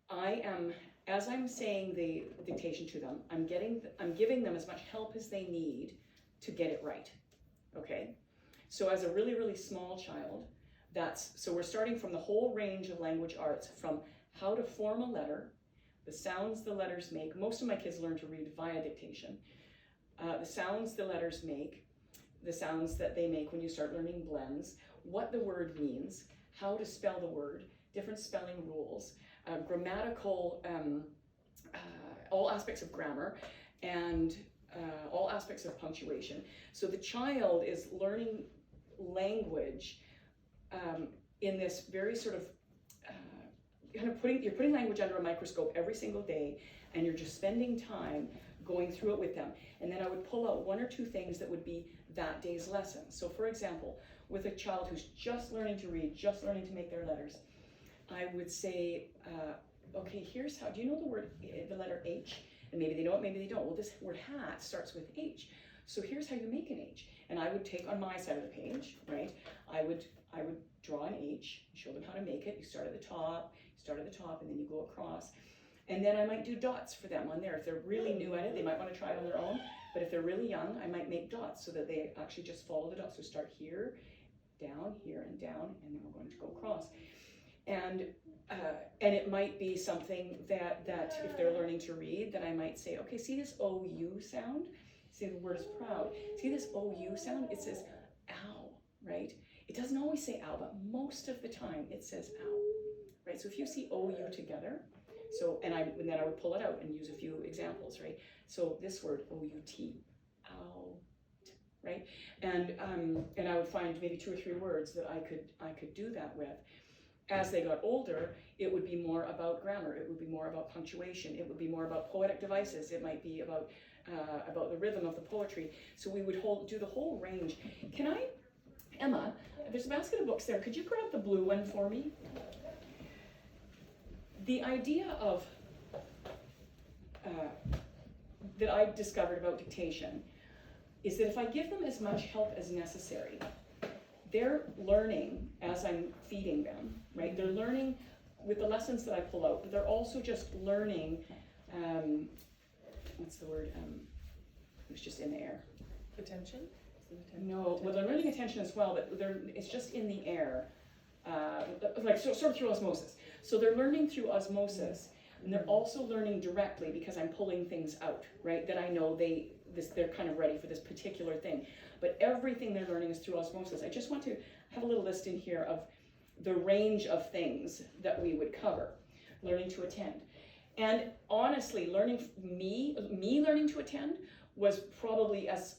as I'm saying the dictation to them, I'm giving them as much help as they need to get it right, okay? So as a really, really small child, so we're starting from the whole range of language arts, from how to form a letter, the sounds the letters make. Most of my kids learn to read via dictation. The sounds the letters make, the sounds that they make when you start learning blends, what the word means, how to spell the word, different spelling rules, grammatical, all aspects of grammar, and all aspects of punctuation. So the child is learning language in this very sort of you're putting language under a microscope every single day, and you're just spending time going through it with them. And then I would pull out 1 or 2 things that would be that day's lesson. So for example, with a child who's just learning to read, just learning to make their letters, I would say, okay, here's how, do you know the letter H? And maybe they know it, maybe they don't. Well, this word hat starts with H. So here's how you make an H. And I would take on my side of the page, right? I would draw an H, show them how to make it. You start at the top, and then you go across. And then I might do dots for them on there. If they're really new at it, they might want to try it on their own. But if they're really young, I might make dots so that they actually just follow the dots. So start here, down, here, and down, and then we're going to go across. And it might be something that if they're learning to read, then I might say, okay, see this OU sound? See, the word is proud. See this OU sound? It says ow, right? It doesn't always say ow, but most of the time it says ow, right? So if you see OU together, and then I would pull it out and use a few examples, right? So this word OUT, out, right? And I would find maybe 2 or 3 words that I could do that with. As they got older, it would be more about grammar. It would be more about punctuation. It would be more about poetic devices. It might be about the rhythm of the poetry. So we would do the whole range. Can I, Emma, there's a basket of books there. Could you grab the blue one for me? The idea of that I discovered about dictation is that if I give them as much help as necessary, they're learning as I'm feeding them, right? They're learning with the lessons that I pull out, but they're also just learning, what's the word? It was just in the air. Attention? No, well, they're learning attention as well, but it's just in the air, like sort of through osmosis. So they're learning through osmosis, And they're also learning directly because I'm pulling things out, right? That I know they're kind of ready for this particular thing. But everything they're learning is through osmosis. I just want to have a little list in here of the range of things that we would cover. Learning to attend. And honestly, me learning to attend was probably as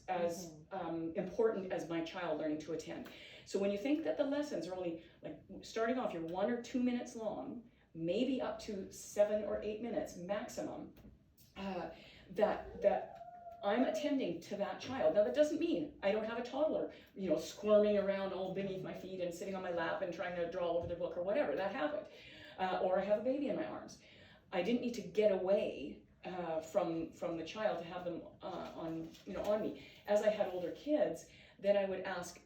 important as my child learning to attend. So when you think that the lessons are only, like, starting off, you're 1 or 2 minutes long, maybe up to 7 or 8 minutes maximum, that I'm attending to that child. Now that doesn't mean I don't have a toddler, squirming around all beneath my feet and sitting on my lap and trying to draw over their book or whatever. That happened. Or I have a baby in my arms. I didn't need to get away from the child to have them on me. As I had older kids, then I would ask,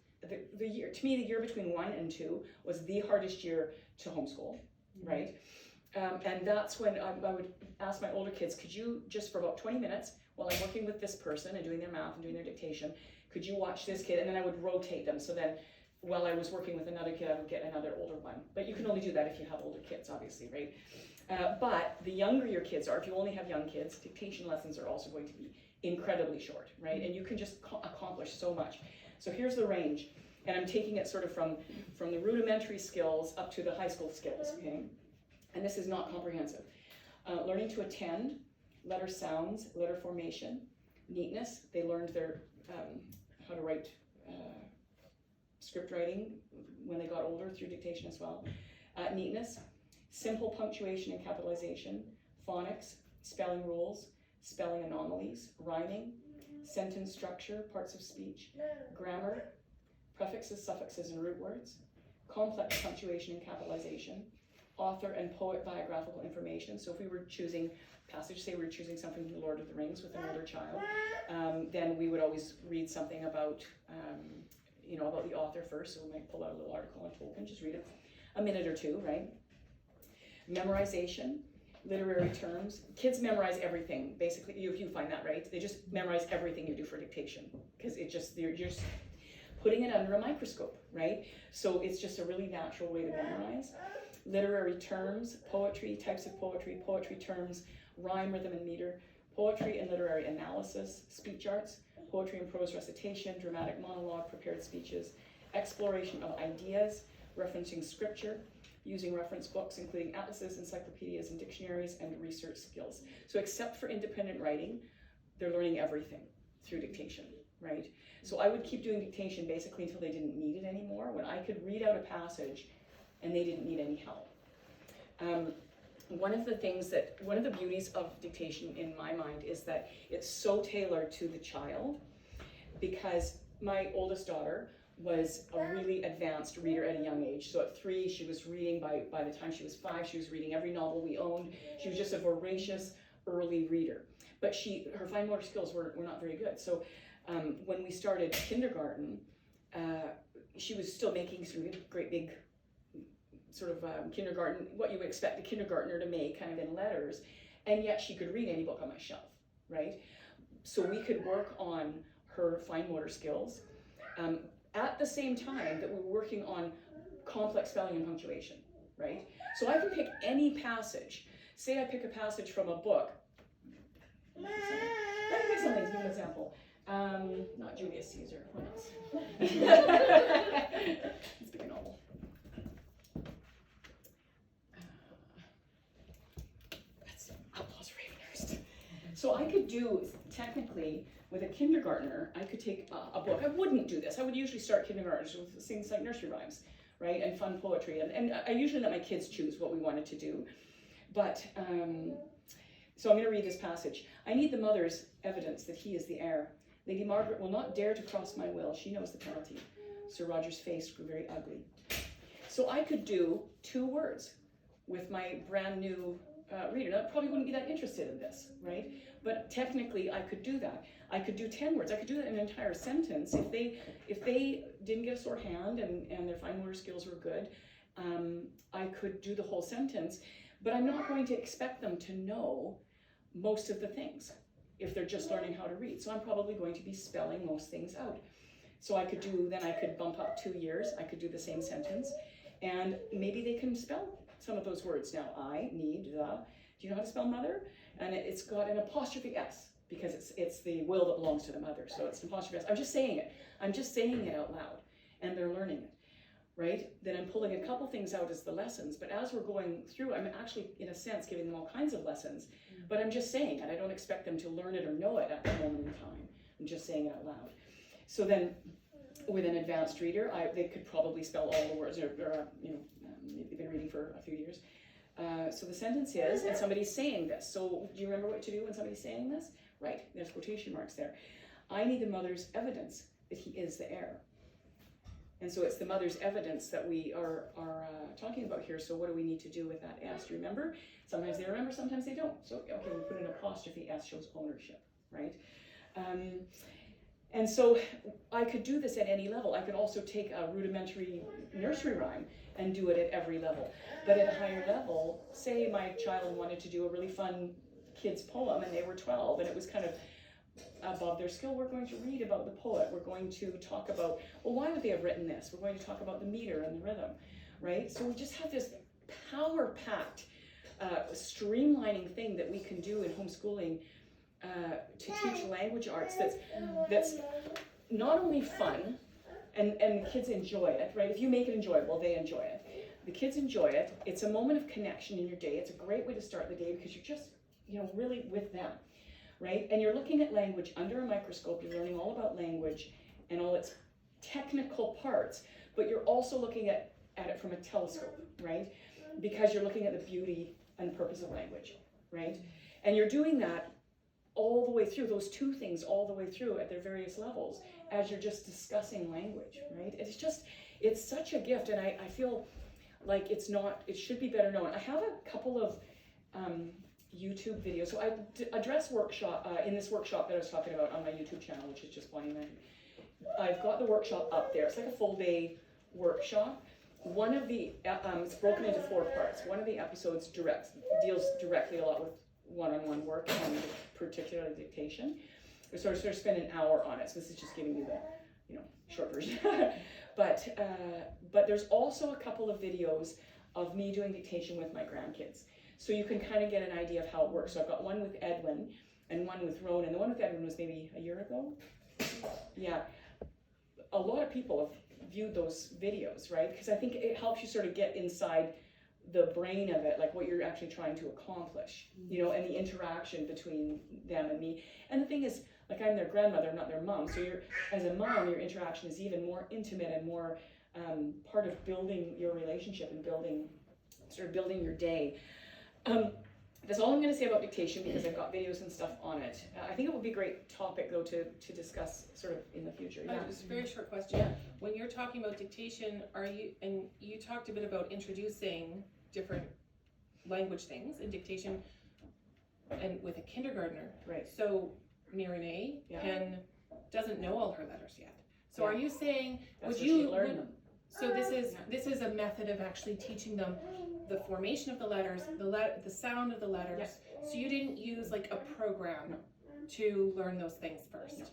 the year between 1 and 2 was the hardest year to homeschool, right? And that's when I would ask my older kids, could you just for about 20 minutes, while I'm working with this person and doing their math and doing their dictation, could you watch this kid? And then I would rotate them. So then while I was working with another kid, I would get another older one. But you can only do that if you have older kids, obviously, right? But the younger your kids are, if you only have young kids, dictation lessons are also going to be incredibly short, right? And you can just accomplish so much. So here's the range. And I'm taking it sort of from the rudimentary skills up to the high school skills, okay? And this is not comprehensive. Learning to attend, letter sounds, letter formation, neatness. They learned their how to write script writing when they got older through dictation as well. Neatness, simple punctuation and capitalization, phonics, spelling rules, spelling anomalies, rhyming, sentence structure, parts of speech, grammar, prefixes, suffixes, and root words, complex punctuation and capitalization, author and poet biographical information. So if we were choosing passage, say we were choosing something from Lord of the Rings with an older child, then we would always read something about, about the author first. So we might pull out a little article on Tolkien, just read it a minute or two, right? Memorization, literary terms. Kids memorize everything, basically. You find that, right? They just memorize everything you do for dictation because you're just putting it under a microscope, right? So it's just a really natural way to memorize. Literary terms, poetry, types of poetry, poetry terms, rhyme, rhythm, and meter, poetry and literary analysis, speech arts, poetry and prose recitation, dramatic monologue, prepared speeches, exploration of ideas, referencing scripture, using reference books, including atlases, encyclopedias, and dictionaries, and research skills. So except for independent writing, they're learning everything through dictation, right? So I would keep doing dictation basically until they didn't need it anymore, when I could read out a passage and they didn't need any help. One of the beauties of dictation in my mind is that it's so tailored to the child, because my oldest daughter was a really advanced reader at a young age. So at 3, she was reading. By the time she was 5, she was reading every novel we owned. She was just a voracious early reader. But her fine motor skills were not very good. So when we started kindergarten, she was still making some great big sort of kindergarten, what you would expect a kindergartner to make, kind of in letters, and yet she could read any book on my shelf, right? So we could work on her fine motor skills at the same time that we were working on complex spelling and punctuation, right? So I can pick any passage. Say I pick a passage from a book. Let me pick something to give an example. Not Julius Caesar, what else? Let's pick a novel. Outlaws of Ravenhurst. So I could do, technically, with a kindergartner, I could take a book. I wouldn't do this. I would usually start kindergartners with things like nursery rhymes, right, and fun poetry. And I usually let my kids choose what we wanted to do. But, so I'm going to read this passage. I need the mother's evidence that he is the heir. Lady Margaret will not dare to cross my will. She knows the penalty. Sir Roger's face grew very ugly. So I could do 2 words with my brand new reader. Now, I probably wouldn't be that interested in this, right? But technically, I could do that. I could do 10 words. I could do that in an entire sentence. If they didn't get a sore hand and their fine motor skills were good, I could do the whole sentence. But I'm not going to expect them to know most of the things if they're just learning how to read. So I'm probably going to be spelling most things out. So I could bump up 2 years. I could do the same sentence, and maybe they can spell some of those words now. I need the. Do you know how to spell mother? And it's got an apostrophe S because it's the will that belongs to the mother. So it's an apostrophe S. I'm just saying it. I'm just saying it out loud, and they're learning it, right? Then I'm pulling a couple things out as the lessons, but as we're going through, I'm actually, in a sense, giving them all kinds of lessons, but I'm just saying it. I don't expect them to learn it or know it at the moment in time. I'm just saying it out loud. So then, with an advanced reader, they could probably spell all the words, or they've been reading for a few years. So the sentence is, and somebody's saying this. So do you remember what to do when somebody's saying this? Right, there's quotation marks there. I need the mother's evidence that he is the heir. And so it's the mother's evidence that we are talking about here. So what do we need to do with that S? Do you remember? Sometimes they remember, sometimes they don't. So, okay, we put an apostrophe S, shows ownership, right? And so I could do this at any level. I could also take a rudimentary nursery rhyme and do it at every level. But at a higher level, say my child wanted to do a really fun kids poem and they were 12 and it was kind of above their skill, we're going to read about the poet. We're going to talk about, well, why would they have written this? We're going to talk about the meter and the rhythm, right? So we just have this power-packed, streamlining thing that we can do in homeschooling to teach language arts that's not only fun, and the kids enjoy it, right? If you make it enjoyable, they enjoy it. The kids enjoy it. It's a moment of connection in your day. It's a great way to start the day because you're just, really with them, right? And you're looking at language under a microscope. You're learning all about language and all its technical parts, but you're also looking at it from a telescope, right? Because you're looking at the beauty and purpose of language, right? And you're doing that all the way through, those two things all the way through at their various levels as you're just discussing language, right? It's such a gift, and I feel like it should be better known. I have a couple of YouTube videos. So I address workshop, in this workshop that I was talking about on my YouTube channel, which is just Bonnie Manning. I've got the workshop up there. It's like a full day workshop. One of the, it's broken into 4 parts. One of the episodes deals directly a lot with one-on-one work and particularly dictation. We sort of spend an hour on it. So this is just giving you the, short version. But there's also a couple of videos of me doing dictation with my grandkids. So you can kind of get an idea of how it works. So I've got one with Edwin and one with Ronan. The one with Edwin was maybe a year ago. Yeah. A lot of people have viewed those videos, right? Because I think it helps you sort of get inside the brain of it, like what you're actually trying to accomplish, and the interaction between them and me. And the thing is, like, I'm their grandmother, not their mom. So as a mom, your interaction is even more intimate and more part of building your relationship and building your day. That's all I'm going to say about dictation because I've got videos and stuff on it. I think it would be a great topic, though, to discuss sort of in the future. Yeah. Just a very short question. Yeah. When you're talking about dictation, you talked a bit about introducing different language things in dictation and with a kindergartner. Right. So Mirene doesn't know all her letters yet. So are you saying, That's would you learn them? So this is a method of actually teaching them the formation of the letters, the sound of the letters. Yes. So you didn't use like a program to learn those things first. No.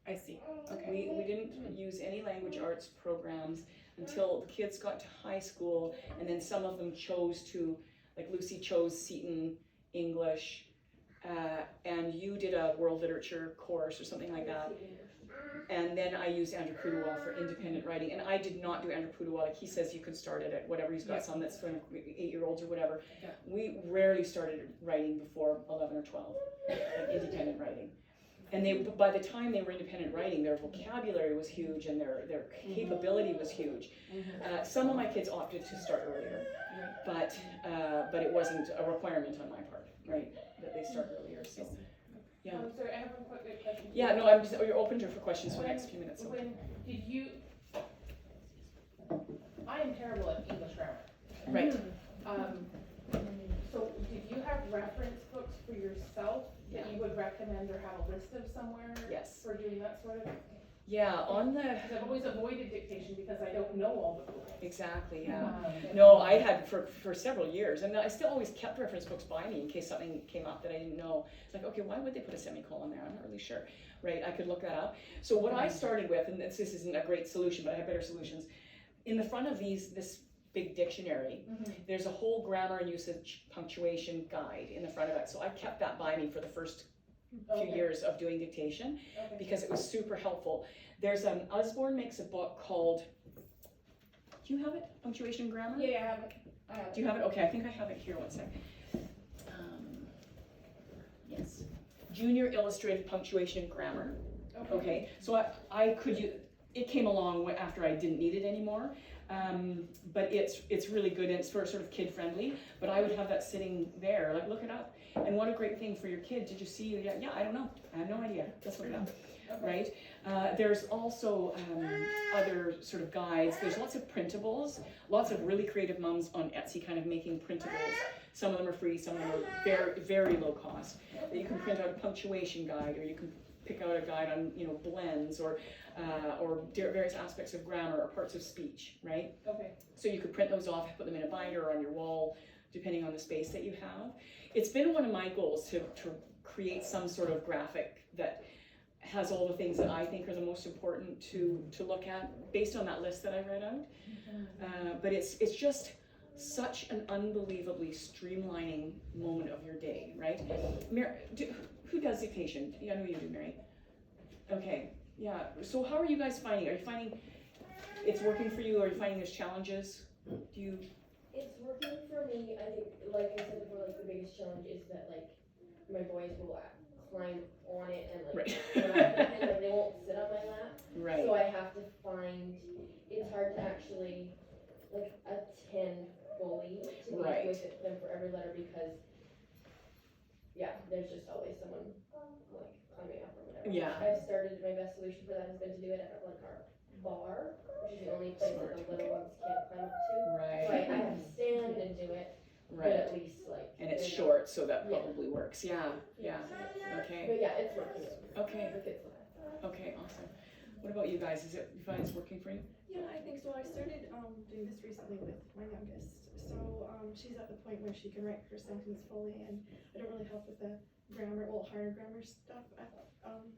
I see. Okay. We didn't use any language arts programs until the kids got to high school, and then some of them chose to, like Lucy chose Seton English, and you did a world literature course or something like that. And then I used Andrew Puduwal for independent writing. And I did not do Andrew Puduwal. Like he says, you can start it at whatever. He's got some that's for 8-year-olds or whatever. Yeah. We rarely started writing before 11 or 12, like independent writing. And by the time they were independent writing, their vocabulary was huge and their capability was huge. Some of my kids opted to start earlier, but it wasn't a requirement on my part, right, that they start earlier. So. Yeah. Sorry, I have a quick question. Yeah, no, you're open for questions for the next few minutes. So. When did you? I am terrible at English grammar. Right. So did you have reference books for yourself that you would recommend or have a list of somewhere? Yes. For doing that sort of? Yeah, on the. I've always avoided dictation because I don't know all the rules. Exactly. Yeah. No, I had for several years, and I still always kept reference books by me in case something came up that I didn't know. It's like, okay, why would they put a semicolon there? I'm not really sure. Right? I could look that up. So what I started with, and this isn't a great solution, but I have better solutions. In the front of this big dictionary. There's a whole grammar and usage punctuation guide in the front of it. So I kept that by me for the first few years of doing dictation because it was super helpful. There's Usborne makes a book called, do you have it? Punctuation and Grammar? Yeah, I have it. I have it. Do you have it? Okay, I think I have it here. One sec. Yes. Junior Illustrated Punctuation and Grammar. Okay. So I could use, it came along after I didn't need it anymore. But it's really good and it's sort of kid friendly. But I would have that sitting there, like look it up. And what a great thing for your kid. Did you see? Yeah, I don't know. I have no idea. Just look it up. Right? There's also other sort of guides. There's lots of printables, lots of really creative mums on Etsy kind of making printables. Some of them are free, some of them are very, very low cost. That you can print out a punctuation guide, or you can pick out a guide on, blends or various aspects of grammar or parts of speech, right? Okay. So you could print those off, put them in a binder or on your wall, depending on the space that you have. It's been one of my goals to create some sort of graphic that has all the things that I think are the most important to look at based on that list that I read out. But it's just such an unbelievably streamlining moment of your day, right? Who does dictation? Yeah, I know you do, Mary. Okay, yeah. So how are you guys finding? Are you finding it's working for you? Are you finding there's challenges? Do you? It's working for me. I think, like I said before, like the biggest challenge is that like my boys will climb on it and like grab it, and like, they won't sit on my lap. Right. So I have to find. It's hard to actually like attend fully to be with them for every letter because there's just always someone like climbing up or whatever. Yeah. I've started. My best solution for that has been to do it at like our bar, which is the only place that the little ones can't climb up to. Right. So I have to stand and do it. But at least like. And it's short, so that probably works. Yeah. Okay. But yeah, it's working. Okay. The kids love it. Okay, awesome. What about you guys? You find it's working for you? Yeah, I think so. I started doing this recently with my youngest. So she's at the point where she can write her sentence fully, and I don't really help with the grammar, higher grammar stuff at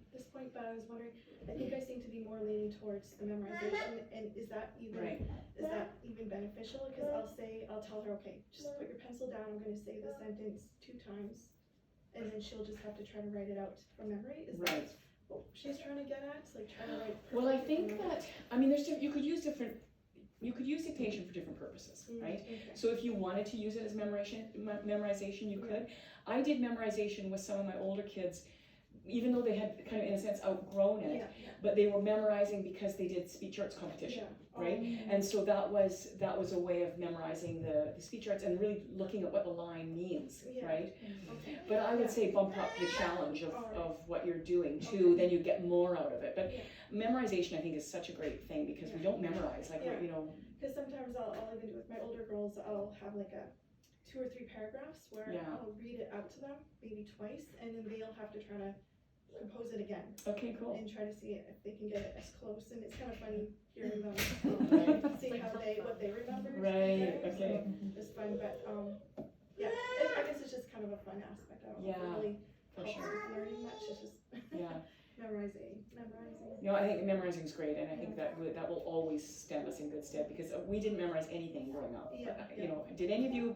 this point. But I was wondering, I think I seem to be more leaning towards the memorization, and is that even beneficial? Because I'll tell her, okay, just put your pencil down. I'm going to say the sentence 2 times, and then she'll just have to try to write it out from memory. Is that what she's trying to get at? It's like trying to write. Well, I think that you could use dictation for different purposes, right? Okay. So if you wanted to use it as memorization, you could. I did memorization with some of my older kids, even though they had kind of, in a sense, outgrown it, but they were memorizing because they did speech arts competition, right? And so that was a way of memorizing the speech arts and really looking at what the line means, right? Okay. But I would say bump up the challenge of what you're doing too, then you get more out of it. But memorization, I think, is such a great thing because we don't memorize, like, Because sometimes I'll even do with my older girls, I'll have like 2 or 3 paragraphs where I'll read it out to them, maybe twice, and then they'll have to try to compose it again. Okay, cool. And try to see if they can get it as close. And it's kind of funny hearing them see what they remember. Right. So Okay. it's fun, but I guess it's just kind of a fun aspect. I don't really help with learning much. It's just memorizing. I think memorizing is great, and I think that will always stand us in good stead because we didn't memorize anything growing up. Did any of you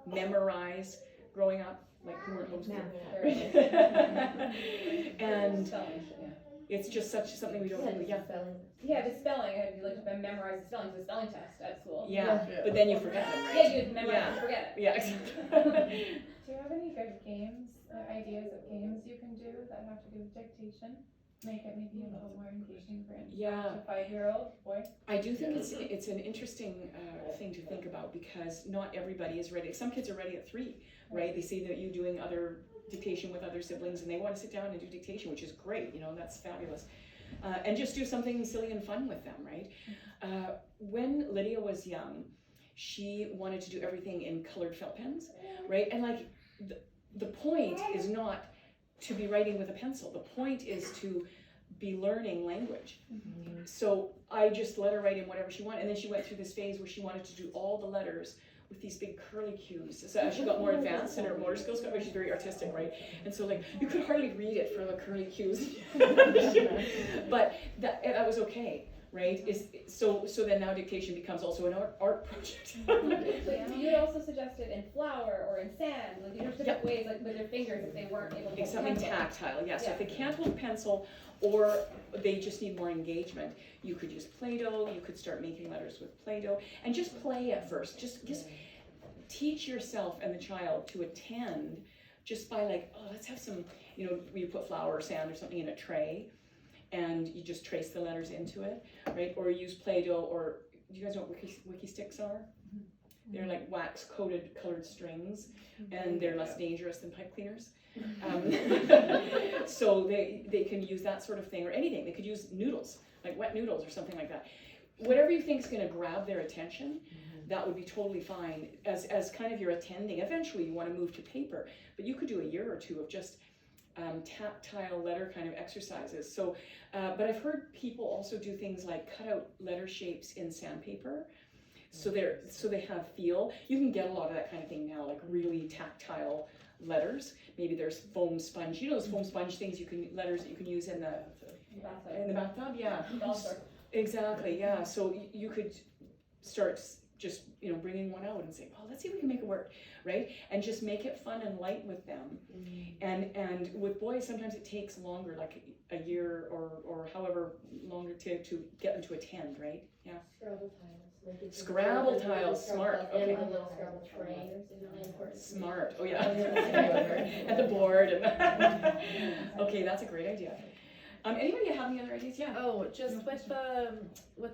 memorize growing up, like who weren't homeschooled? And it's just something we don't do. Yeah, the spelling. I had to like memorize the spelling. It was a spelling test at school. But then you forget them, right? Yeah, you memorize and forget it. Yeah, exactly. Do you have any good games, ideas of games you can do that have to do with dictation? Make it maybe a little more engaging for a 5-year-old boy? I do think it's an interesting thing to think about because not everybody is ready. Some kids are ready at 3, right? They see that you doing other dictation with other siblings and they want to sit down and do dictation, which is great, that's fabulous. And just do something silly and fun with them, right? When Lydia was young, she wanted to do everything in colored felt pens, right? And like the point is not to be writing with a pencil. The point is to be learning language. So I just let her write in whatever she wanted, and then she went through this phase where she wanted to do all the letters with these big curly cues. So as she got more advanced and her motor skills got, she's very artistic, right? And so like you could hardly read it for the curly cues, but that was okay, right? So then now dictation becomes also an art project. But you had also suggested in flour or in sand, like these are specific ways, like with their fingers if they weren't able to hold Something pencil. tactile, yeah. So if Yeah. they can't hold a pencil or they just need more engagement, you could use Play-Doh, you could start making letters with Play-Doh, and just play at first. Just teach yourself and the child to attend just by like, oh, let's have some, you put flour or sand or something in a tray, and you just trace the letters into it, right? Or use Play-Doh, or do you guys know what wiki sticks are? They're like wax-coated colored strings, and they're less dangerous than pipe cleaners. So they can use that sort of thing, or anything. They could use noodles, like wet noodles or something like that. Whatever you think is going to grab their attention, that would be totally fine as kind of your attending. Eventually you want to move to paper, but you could do a year or two of just tactile letter kind of exercises. So, but I've heard people also do things like cut out letter shapes in sandpaper. So they have feel. You can get a lot of that kind of thing now, like really tactile letters. Maybe there's foam sponge. You know those foam sponge things letters that you can use in the bathtub. Yeah. Exactly. Yeah. So you could start just bringing one out and say, oh, let's see if we can make it work, right? And just make it fun and light with them. And with boys, sometimes it takes longer, like a year or however longer to get them to attend, right? Yeah. Scrabble tiles. Scrabble tiles, smart. And Okay. the little Scrabble tray is really important. Smart. Oh yeah. And the board and okay, that's a great idea. Anybody have any other ideas? Yeah. Oh, just with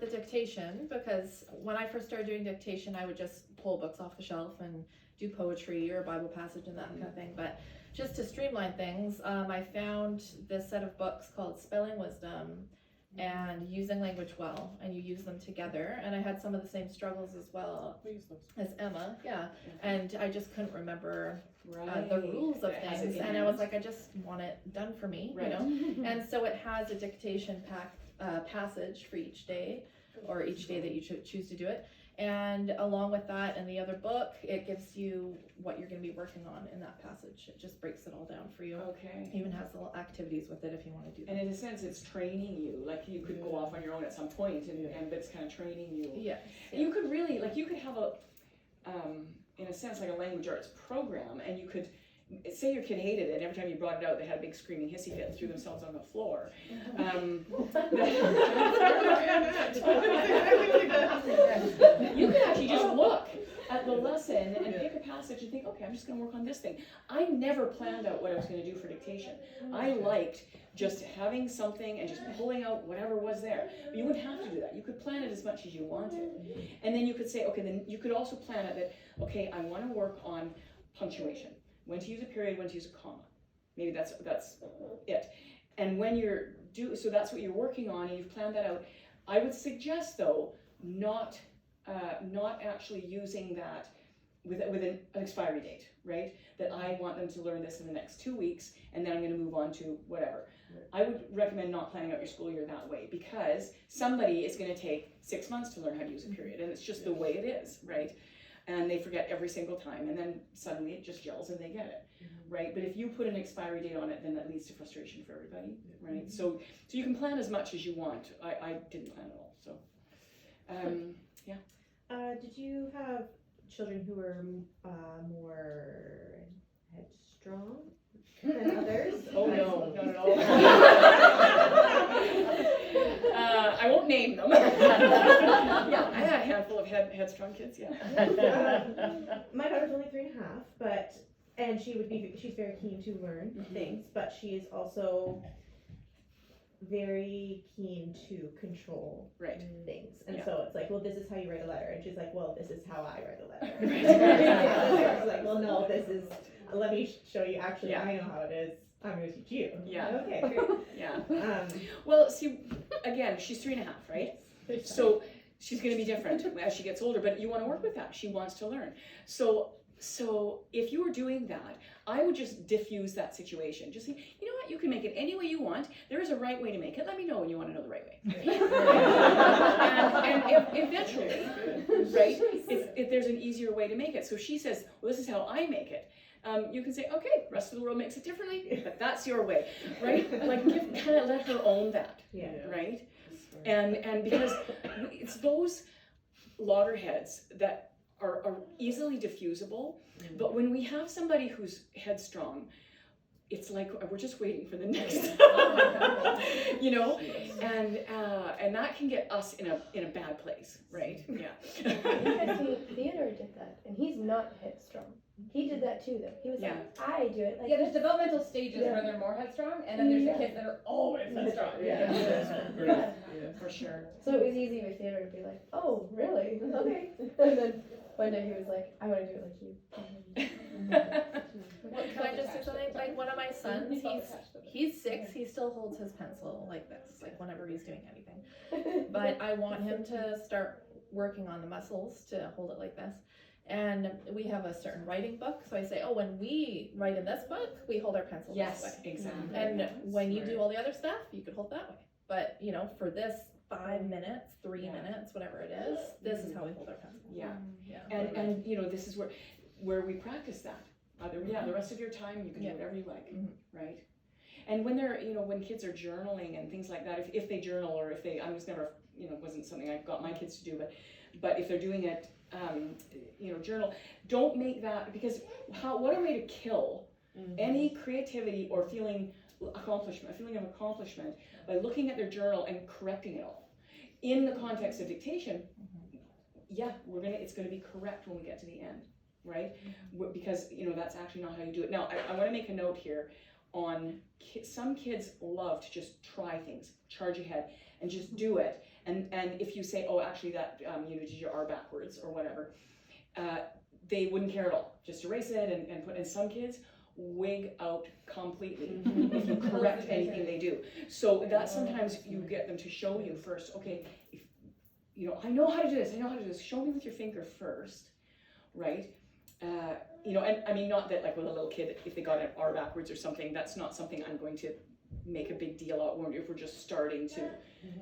the dictation, because when I first started doing dictation, I would just pull books off the shelf and do poetry or a Bible passage and that kind of thing. But just to streamline things, I found this set of books called Spelling Wisdom and Using Language Well, and you use them together. And I had some of the same struggles as well as Emma, and I just couldn't remember the rules of things, and I was like, I just want it done for me, and so it has a dictation passage for each day, or each day that you choose to do it, and along with that and the other book, it gives you what you're going to be working on in that passage. It just breaks it all down for you. Okay. It even has little activities with it if you want to do that. And in a sense, it's training you. Like you could go off on your own at some point, but it's kind of training you. Yes. You could really, you could have a, in a sense, like a language arts program, and you could say your kid hated it, and every time you brought it out, they had a big screaming hissy fit and threw themselves on the floor. You could actually just look at the lesson and pick a passage and think, okay, I'm just going to work on this thing. I never planned out what I was going to do for dictation. I liked just having something and just pulling out whatever was there. But you wouldn't have to do that. You could plan it as much as you wanted. And then you could say, okay, then you could also plan it that, okay, I want to work on punctuation. When to use a period, when to use a comma. Maybe that's it. And when so that's what you're working on, and you've planned that out. I would suggest, though, not actually using that with an expiry date, right? That I want them to learn this in the next 2 weeks, and then I'm going to move on to whatever. I would recommend not planning out your school year that way, because somebody is going to take 6 months to learn how to use a period, and it's just the way it is, right? And they forget every single time, and then suddenly it just gels and they get it, right? But if you put an expiry date on it, then that leads to frustration for everybody, right? So you can plan as much as you want. I didn't plan at all, so yeah. Did you have children who were more headstrong than others? Oh no, not at all. I won't name them. Yeah, I had a handful of headstrong kids. Yeah. My daughter's only 3.5, and she's very keen to learn things, but she is also very keen to control things, and so it's like, well, this is how you write a letter, and she's like, well, this is how I write a letter. It's like, well, no, let me show you. Actually, I know how it is. I'm going to teach you. Yeah. Okay. Great. Yeah. Well, see, again, she's 3.5, right? So she's going to be different as she gets older, but you want to work with that. She wants to learn. So if you were doing that, I would just diffuse that situation. Just say, you know what, you can make it any way you want. There is a right way to make it. Let me know when you want to know the right way. and eventually, right, if there's an easier way to make it. So she says, well, this is how I make it. You can say, okay, the rest of the world makes it differently, but that's your way, right? Like, kind of let her own that, right? And because it's those loggerheads that are easily diffusable, but when we have somebody who's headstrong, it's like we're just waiting for the next, you know, and that can get us in a bad place, right? Yeah. Theodore did that, and he's not headstrong. He did that too, though. He was like, I do it. Like, yeah, there's developmental stages where they're more headstrong, and then there's the kids that are always headstrong. Yeah. For sure. So it was easy with Theodore to be like, oh, really? Okay. And then one day he was like, I want to do it like you. Well, can I just say something? Like one of my sons, he's 6, he still holds his pencil like this, like whenever he's doing anything. But I want him to start working on the muscles to hold it like this. And we have a certain writing book, so I say, oh, when we write in this book, we hold our pencil this way. Exactly. And when you do all the other stuff, you could hold that way. But, you know, for this 5 minutes, 3 minutes, whatever it is, this is how we hold our pencil. Yeah. And you know, this is where we practice that. The rest of your time you can do whatever you like, right? And when they're, you know, when kids are journaling and things like that, if they journal or if they, I was never, you know, it wasn't something I got my kids to do, but if they're doing it, you know, journal, don't make that, because what a way to kill any creativity or feeling of accomplishment by looking at their journal and correcting it all. In the context of dictation, it's gonna be correct when we get to the end, right? Because, you know, that's actually not how you do it. Now, I wanna make a note here on some kids love to just try things, charge ahead, and just do it. And if you say, oh, actually that, you know, did your R backwards or whatever, they wouldn't care at all. Just erase it and put, and some kids wig out completely if you correct anything they do. So that sometimes you get them to show you first, okay, if, you know, I know how to do this, show me with your finger first, right? You know, and I mean, not that like with a little kid, if they got an R backwards or something, that's not something I'm going to make a big deal out if we're just starting to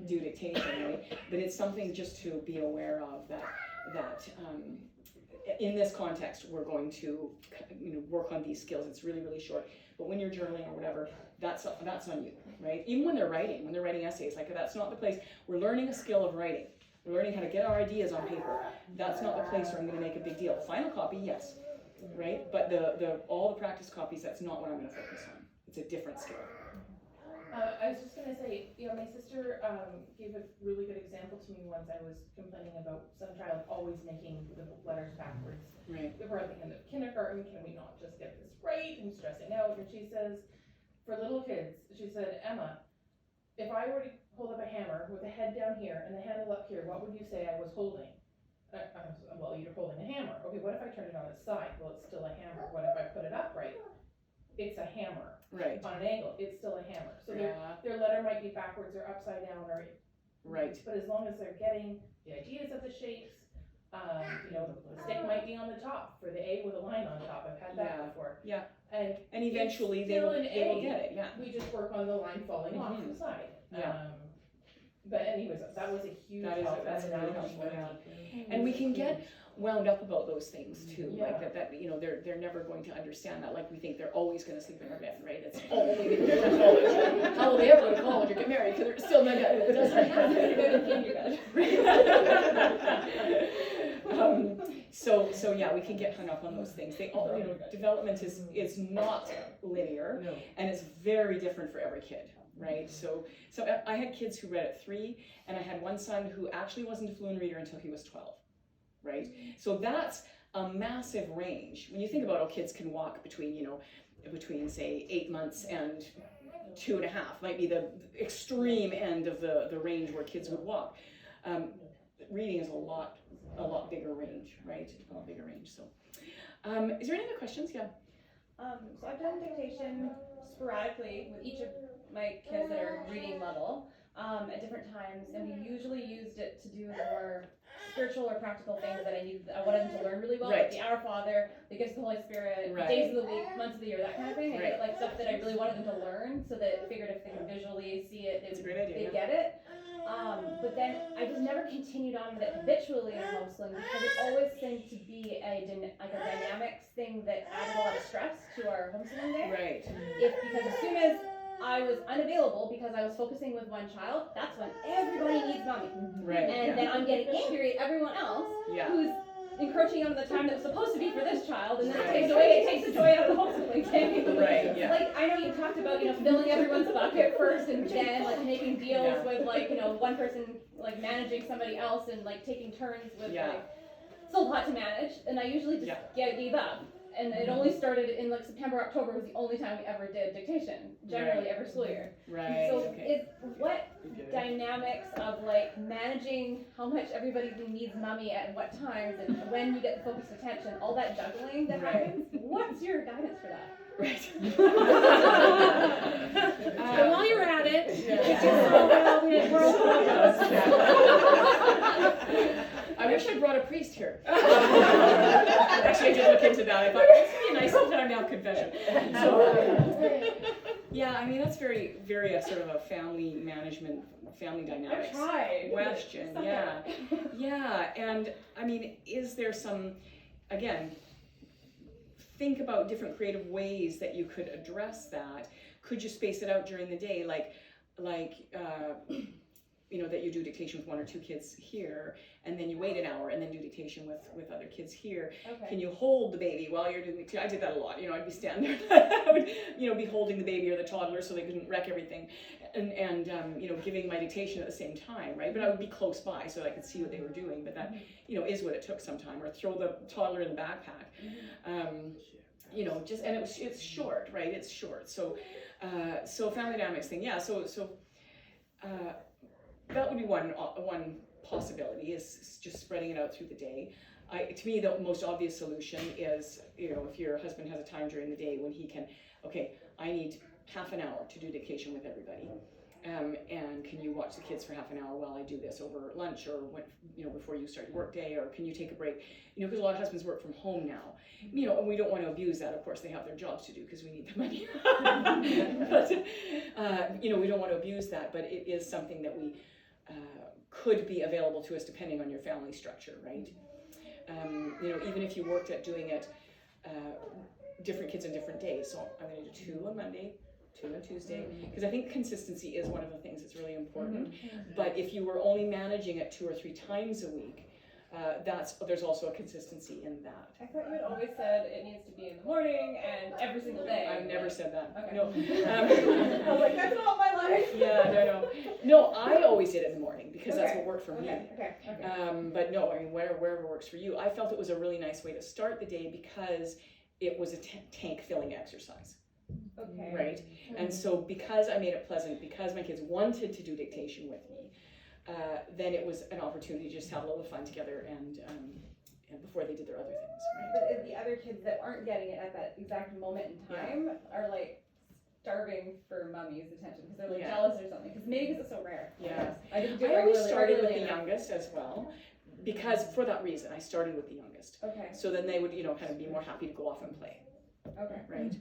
do dictation, right? But it's something just to be aware of that in this context, we're going to, you know, work on these skills. It's really, really short. But when you're journaling or whatever, that's on you, right? Even when they're writing essays, like that's not the place. We're learning a skill of writing. We're learning how to get our ideas on paper. That's not the place where I'm going to make a big deal. Final copy, yes, right? But all the practice copies, that's not what I'm going to focus on. It's a different skill. I was just going to say, you know, my sister gave a really good example to me once. I was complaining about some child always making the letters backwards. Right. We're at the end of kindergarten, can we not just get this right? I'm stressing out. And she says, for little kids, she said, Emma, if I were to hold up a hammer with the head down here and the handle up here, what would you say I was holding? Well, you're holding a hammer. Okay, what if I turn it on its side? Well, it's still a hammer. What if I put it upright? It's a hammer. Right. On an angle, it's still a hammer. So their letter might be backwards or upside down or right. But as long as they're getting the ideas of the shapes, you know, the stick might be on the top for the A with a line on top. I've had that before. Yeah. And eventually they will get it. Yeah. We just work on the line falling off the side. Yeah. But anyways, that was a huge help. That's really helpful. Yeah. And we can get wound up about those things too, like that you know, they're never going to understand that. Like we think they're always going to sleep in their bed, right? It's all they do to college. How will they ever go to college or get married? Because they're still not good. It doesn't happen. So yeah, we can get hung up on those things. They all, you know, development is not linear, and it's very different for every kid. Right, so I had kids who read at 3, and I had one son who actually wasn't a fluent reader until he was 12. Right, so that's a massive range. When you think about how kids can walk between say 8 months and 2.5, might be the extreme end of the range where kids would walk. Reading is a lot bigger range, right? A lot bigger range. So, is there any other questions? Yeah. So I've done dictation sporadically with each of my kids that are reading level at different times, and we usually used it to do the more spiritual or practical things that I wanted them to learn really well, like the Our Father, the gifts of the Holy Spirit, days of the week, months of the year, that kind of thing. Like stuff that I really wanted them to learn, so that I figured if they could visually see it, they'd get it. But then I just never continued on with it habitually in homeschooling because it always seemed to be a dynamics thing that added a lot of stress to our homeschooling day. Right. Because as soon as I was unavailable because I was focusing with one child, that's when everybody needs mommy. Right. And then I'm getting angry at everyone else who's encroaching on the time that was supposed to be for this child, and then it takes the joy out of the homeschooling day. Right, yeah. Like, I know you talked about, filling everyone's bucket first, and then, like, making deals with, like, one person, like, managing somebody else, and, like, taking turns with, like, it's a lot to manage, and I usually just gave up. And it only started in, like, September, October was the only time we ever did dictation, generally every school year. Right. So what dynamics of, like, managing how much everybody needs mommy at what times and when you get the focused attention, all that juggling that happens, what's your guidance for that? Right. And while you're at it, I wish I brought a priest here. Actually, I did look into that. I thought, this would be a nice little time to have confession. So, yeah, I mean, that's very, very sort of a family management, family dynamics question. Yeah. Yeah. And I mean, is there some, again, think about different creative ways that you could address that. Could you space it out during the day, like that you do dictation with one or two kids here, and then you wait an hour and then do dictation with other kids here. Okay. Can you hold the baby while you're doing dictation? I did that a lot. I'd be standing there, I would, be holding the baby or the toddler so they couldn't wreck everything, and giving my dictation at the same time, right? But I would be close by so I could see what they were doing. But that, is what it took some time. Or throw the toddler in the backpack. And it's short, right? It's short. So family dynamics thing, yeah. So that would be one possibility, is just spreading it out through the day. To me, the most obvious solution is, if your husband has a time during the day when he can, I need half an hour to do dictation with everybody. And can you watch the kids for half an hour while I do this over lunch, or when, before you start your work day, or can you take a break? Because a lot of husbands work from home now. And we don't want to abuse that. Of course, they have their jobs to do because we need the money. But we don't want to abuse that. But it is something that we could be available to us depending on your family structure, right? Even if you worked at doing it, different kids on different days. So I'm going to do 2 on Monday, 2 on Tuesday, because I think consistency is one of the things that's really important. But if you were only managing it 2 or 3 times a week, there's also a consistency in that. I thought you had always said it needs to be in the morning and every single day. I've never said that. Okay. No. I was like, that's not my life. Yeah, no, I always did it in the morning because that's what worked for me. Okay. But no, I mean, wherever works for you. I felt it was a really nice way to start the day because it was a tank filling exercise. Okay. Right? And so because I made it pleasant, because my kids wanted to do dictation with me, then it was an opportunity to just have a little fun together and before they did their other things. Right? But the other kids that aren't getting it at that exact moment in time are like starving for mommy's attention because they're like jealous or something. Because maybe because it's so rare. Yeah. I didn't do it I always regularly, started with the youngest as well. Because for that reason, I started with the youngest. Okay. So then they would, kind of be more happy to go off and play. Okay. Right.